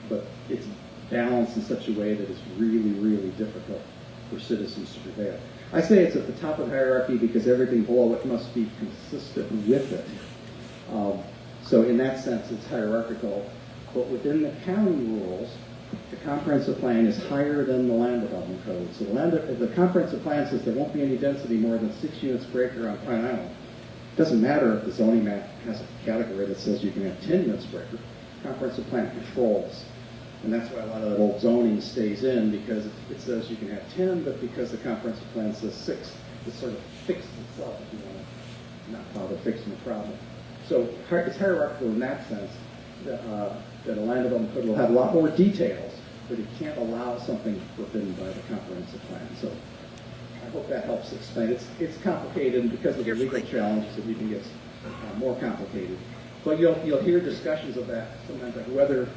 but it's balanced in such a way that it's really, really difficult for citizens to prevail. I say it's at the top of the hierarchy because everything below it must be consistent with it. So in that sense, it's hierarchical. But within the county rules, the comprehensive plan is higher than the land development code. So the comprehensive plan says there won't be any density more than 6 units per acre on Pine Island. It doesn't matter if the zoning map has a category that says you can have 10 units per acre. Comprehensive plan controls. And that's why a lot of the old zoning stays in, because it says you can have 10, but because the comprehensive plan says 6, it sort of fixes itself if you want to not bother fixing the problem. So it's hierarchical in that sense, that a land development code will have a lot more details, but it can't allow something forbidden by the comprehensive plan. So I hope that helps explain. It's complicated, and because of the legal challenges, it even gets more complicated. But you'll hear discussions of that sometimes, like whether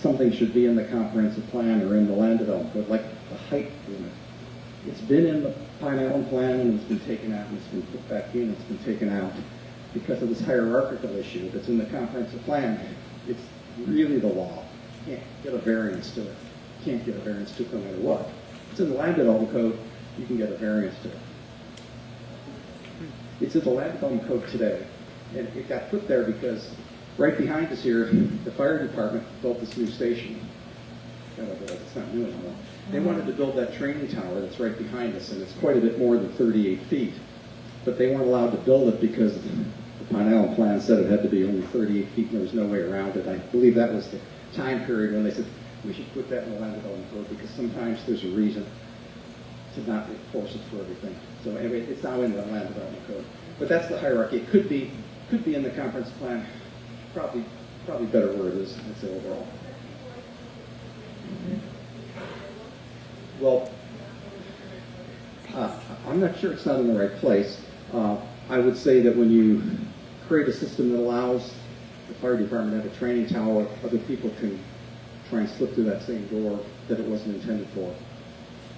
something should be in the comprehensive plan or in the land development code, like the height limit. It's been in the Pine Island plan and it's been taken out, and it's been put back in, it's been taken out because of this hierarchical issue that's in the comprehensive plan. It's really the law. You can't get a variance to it. You can't get a variance to it no matter what. It's in the land development code, you can get a variance to it. It's in the land development code today. And it got put there because right behind us here, the fire department built this new station. It's not new anymore. They wanted to build that training tower that's right behind us, and it's quite a bit more than 38 feet. But they weren't allowed to build it because the Pine Island plan said it had to be only 38 feet, and there was no way around it. I believe that was the time period when they said, we should put that in the land development code, because sometimes there's a reason to not enforce it for everything. So anyway, it's now in the land development code. But that's the hierarchy. It could be in the conference plan. Probably better where it is, I'd say, overall. Well, I'm not sure it's not in the right place. I would say that when you create a system that allows the fire department to have a training tower, other people can try and slip through that same door that it wasn't intended for.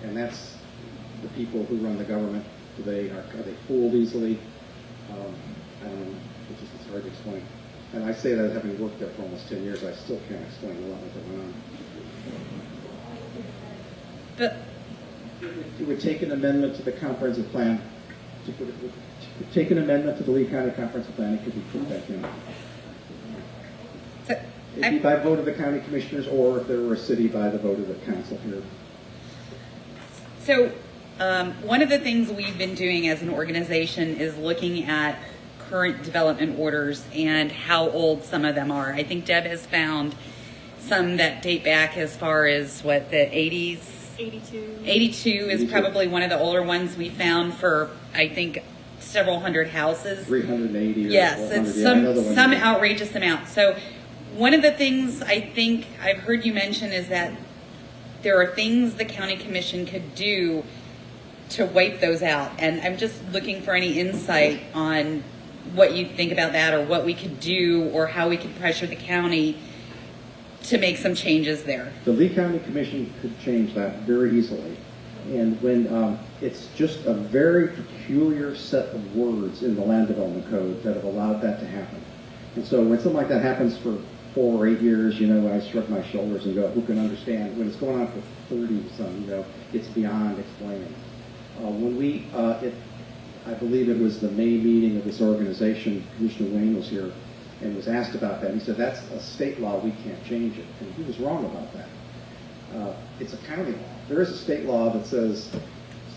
And that's the people who run the government. Are they fooled easily? I don't know. It's hard to explain. And I say that having worked there for almost 10 years, I still can't explain a lot of what went on. It would take an amendment to the comprehensive plan. Take an amendment to the Lee County comprehensive plan. It could be put back in. It'd be by vote of the county commissioners, or if there were a city, by the vote of the council here. So one of the things we've been doing as an organization is looking at current development orders and how old some of them are. I think Deb has found some that date back as far as, what, the 80s? 82. 82 is probably one of the older ones we found for, I think, several hundred houses. 380 or yes, 400. It's some outrageous amount. So one of the things I think I've heard you mention is that there are things the county commission could do to wipe those out. And I'm just looking for any insight on what you think about that, or what we could do, or how we could pressure the county to make some changes there. The Lee County Commission could change that very easily. And when it's just a very peculiar set of words in the land development code that have allowed that to happen. And so when something like that happens for 4 or 8 years, I shrug my shoulders and go, who can understand? When it's going on for 30 some, it's beyond explaining. I believe it was the May meeting of this organization, Commissioner Wayne was here and was asked about that. He said, that's a state law, we can't change it. And he was wrong about that. It's a county law. There is a state law that says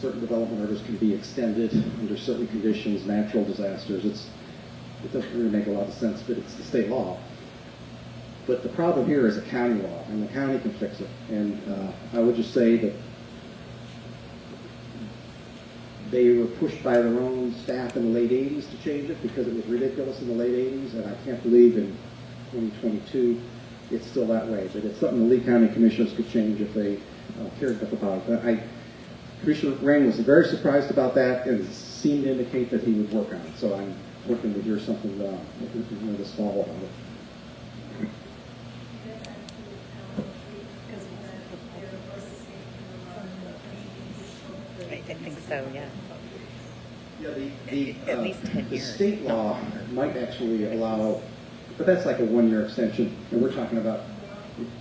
certain development orders can be extended under certain conditions, natural disasters. It doesn't really make a lot of sense, but it's the state law. But the problem here is a county law, and the county can fix it. And I would just say that they were pushed by their own staff in the late 80s to change it because it was ridiculous in the late 80s, and I can't believe in 2022 it's still that way. But it's something the Lee County Commissioners could change if they cared enough about it. But Commissioner Rain was very surprised about that and seemed to indicate that he would work on it. So I'm hoping to hear something this fall about it. I think so, yeah. Yeah, at least 10 the years. state law might actually allow, but that's like a 1-year extension, and we're talking about,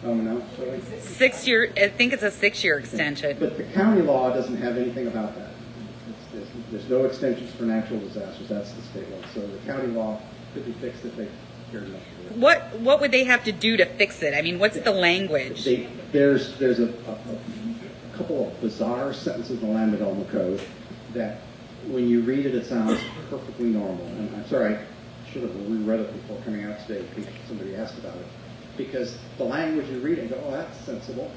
no, sorry. 6 year, I think it's a 6-year extension. But the county law doesn't have anything about that. There's no extensions for natural disasters. That's the state law. So the county law could be fixed if they cared enough to do it. What would they have to do to fix it? I mean, what's the language? There's a couple of bizarre sentences in the land development code that when you read it, it sounds perfectly normal. And I'm sorry, I should have reread it before coming out today in case somebody asked about it. because the language you read and go, oh, that's sensible,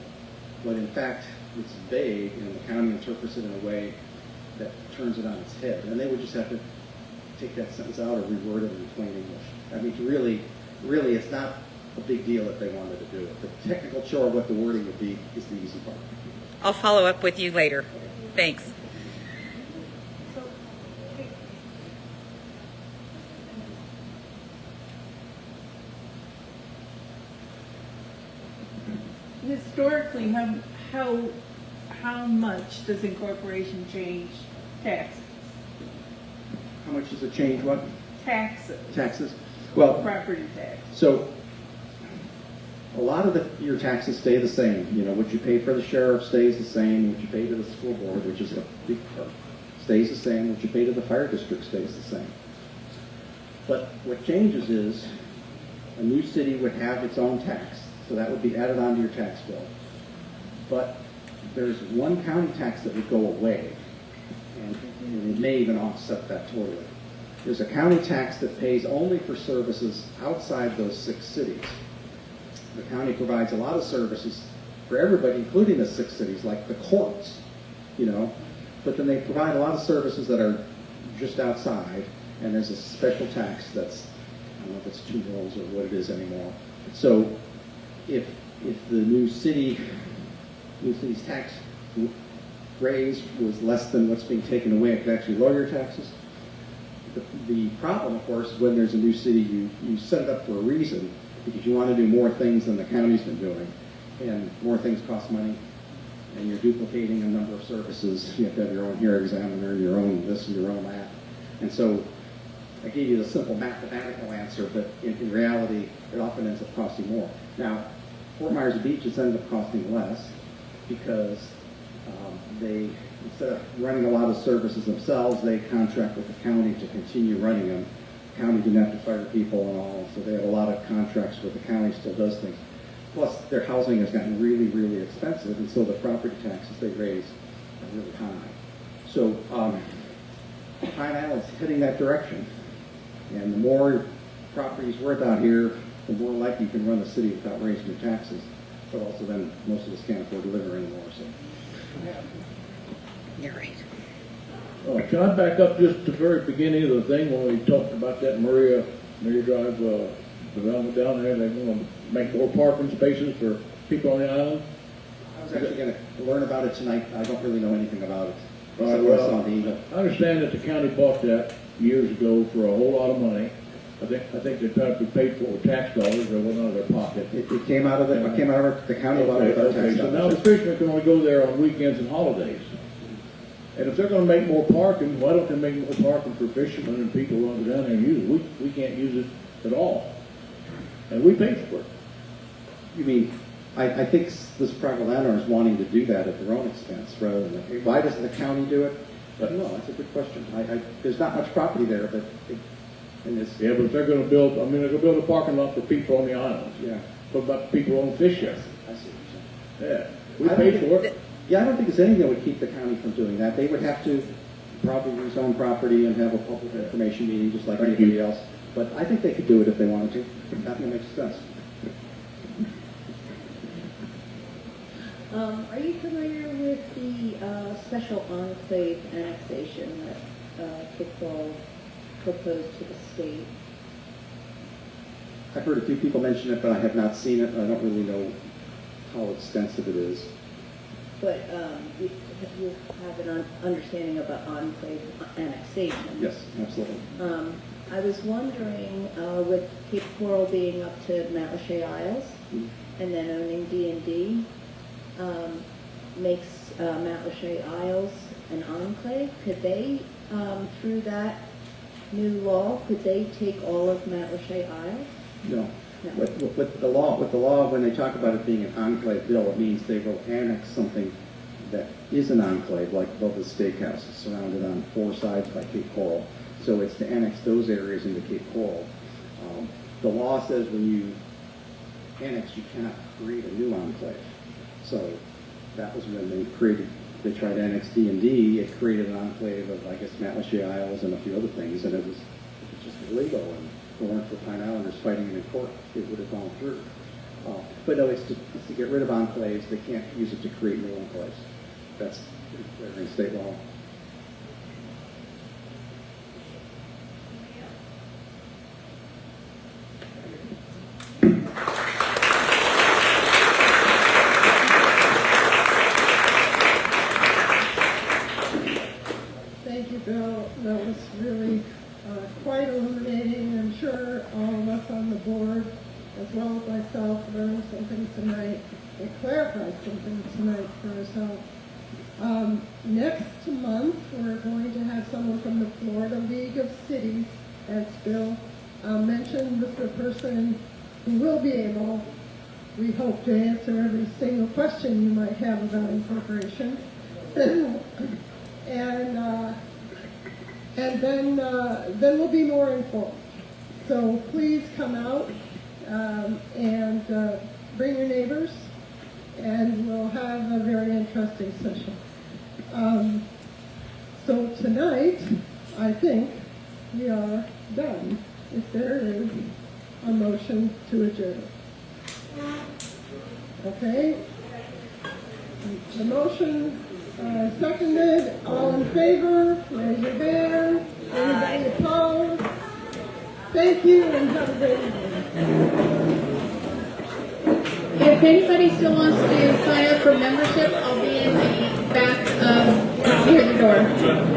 but in fact, it's vague, and the county interprets it in a way that turns it on its head. And they would just have to take that sentence out or reword it in plain English. I mean, really, it's not a big deal if they wanted to do it. The technical chore of what the wording would be is the easy part. I'll follow up with you later. Thanks. So, historically, how much does incorporation change taxes? How much does it change what? Taxes. Taxes? Well, Property tax. so a lot of your taxes stay the same. You know, what you pay for the sheriff stays the same. What you pay to the school board, which is a big part, stays the same. What you pay to the fire district stays the same. But what changes is a new city would have its own tax, so that would be added onto your tax bill. But there's one county tax that would go away, and it may even offset that totally. There's a county tax that pays only for services outside those 6 cities. The county provides a lot of services for everybody, including the 6 cities, like the courts, you know, but then they provide a lot of services that are just outside, and there's a special tax that's, I don't know if it's $2 or what it is anymore. So if the new city's tax raise was less than what's being taken away, it could actually lower your taxes. The problem, of course, is when there's a new city, you set it up for a reason, because you want to do more things than the county's been doing, and more things cost money, and you're duplicating a number of services. You have to have your own hair examiner, your own this and your own that. And so I gave you the simple mathematical answer, but in reality, it often ends up costing more. Now, Fort Myers Beach has ended up costing less because they, instead of running a lot of services themselves, they contract with the county to continue running them. The county didn't have to fire people and all, so they have a lot of contracts where the county still does things. Plus, their housing has gotten really, really expensive, and so the property taxes they raise are really high. So Pine Island's heading that direction, and the more property's worth out here, the more likely you can run the city without raising your taxes. But also then most of us can't afford to live here anymore. So. You're right. Can I back up just to the very beginning of the thing when we talked about that Maria Drive development down there? They want to make more parking spaces for people on the island. I was actually going to learn about it tonight. I don't really know anything about it. Right, well, I understand that the county bought that years ago for a whole lot of money. I think they probably paid for it with tax dollars, or went out of their pocket. It came out of the county bought it with tax dollars. So now the fishermen can only go there on weekends and holidays. And if they're going to make more parking, why don't they make more parking for fishermen and people who want to go down there and use it? We can't use it at all, and we pay for it. You mean? I think this private landowner is wanting to do that at their own expense rather than, why doesn't the county do it? But no, that's a good question. There's not much property there, but yeah, but if they're going to build, they're going to build a parking lot for people on the islands. Yeah. What about the people on fish here? I see what you're saying. Yeah, we pay for it. Yeah, I don't think there's anything that would keep the county from doing that. They would have to probably rezone property and have a public information meeting just like anybody else. But I think they could do it if they wanted to. That makes sense. Are you familiar with the special enclave annexation that Kickball proposed to the state? I've heard a few people mention it, but I have not seen it. I don't really know how extensive it is. But you have an understanding about enclave annexation. Yes, absolutely. I was wondering, with Cape Coral being up to Mount Lachey Isles, and then owning D&D, makes Mount Lachey Isles an enclave. Could they, through that new law, could they take all of Mount Lachey Isles? No. With the law, when they talk about it being an enclave bill, it means they will annex something that is an enclave, like above the steakhouse, surrounded on 4 sides by Cape Coral. So it's to annex those areas into Cape Coral. The law says when you annex, you cannot create a new enclave. So that was when they tried to annex D&D. It created an enclave of, I guess, Mount Lachey Isles and a few other things, and it was just illegal. And if it weren't for Pine Islanders fighting it in court, it would have gone through. But no, it's to get rid of enclaves. They can't use it to create new enclaves. That's in state law. Thank you, Bill. That was really quite illuminating. I'm sure all of us on the board, as well as myself, learned something tonight and clarified something tonight for ourselves. Next month, we're going to have someone from the Florida League of Cities, as Bill mentioned, with the person who will be able, we hope, to answer every single question you might have about incorporation. And then we'll be more informed. So please come out and bring your neighbors, and we'll have a very interesting session. So tonight, I think we are done. If there is a motion to adjourn. Okay? The motion seconded. All in favor? Raise your hand. Anybody opposed? Thank you and have a great evening. If anybody still wants to sign up for membership, I'll be in the back here at the door.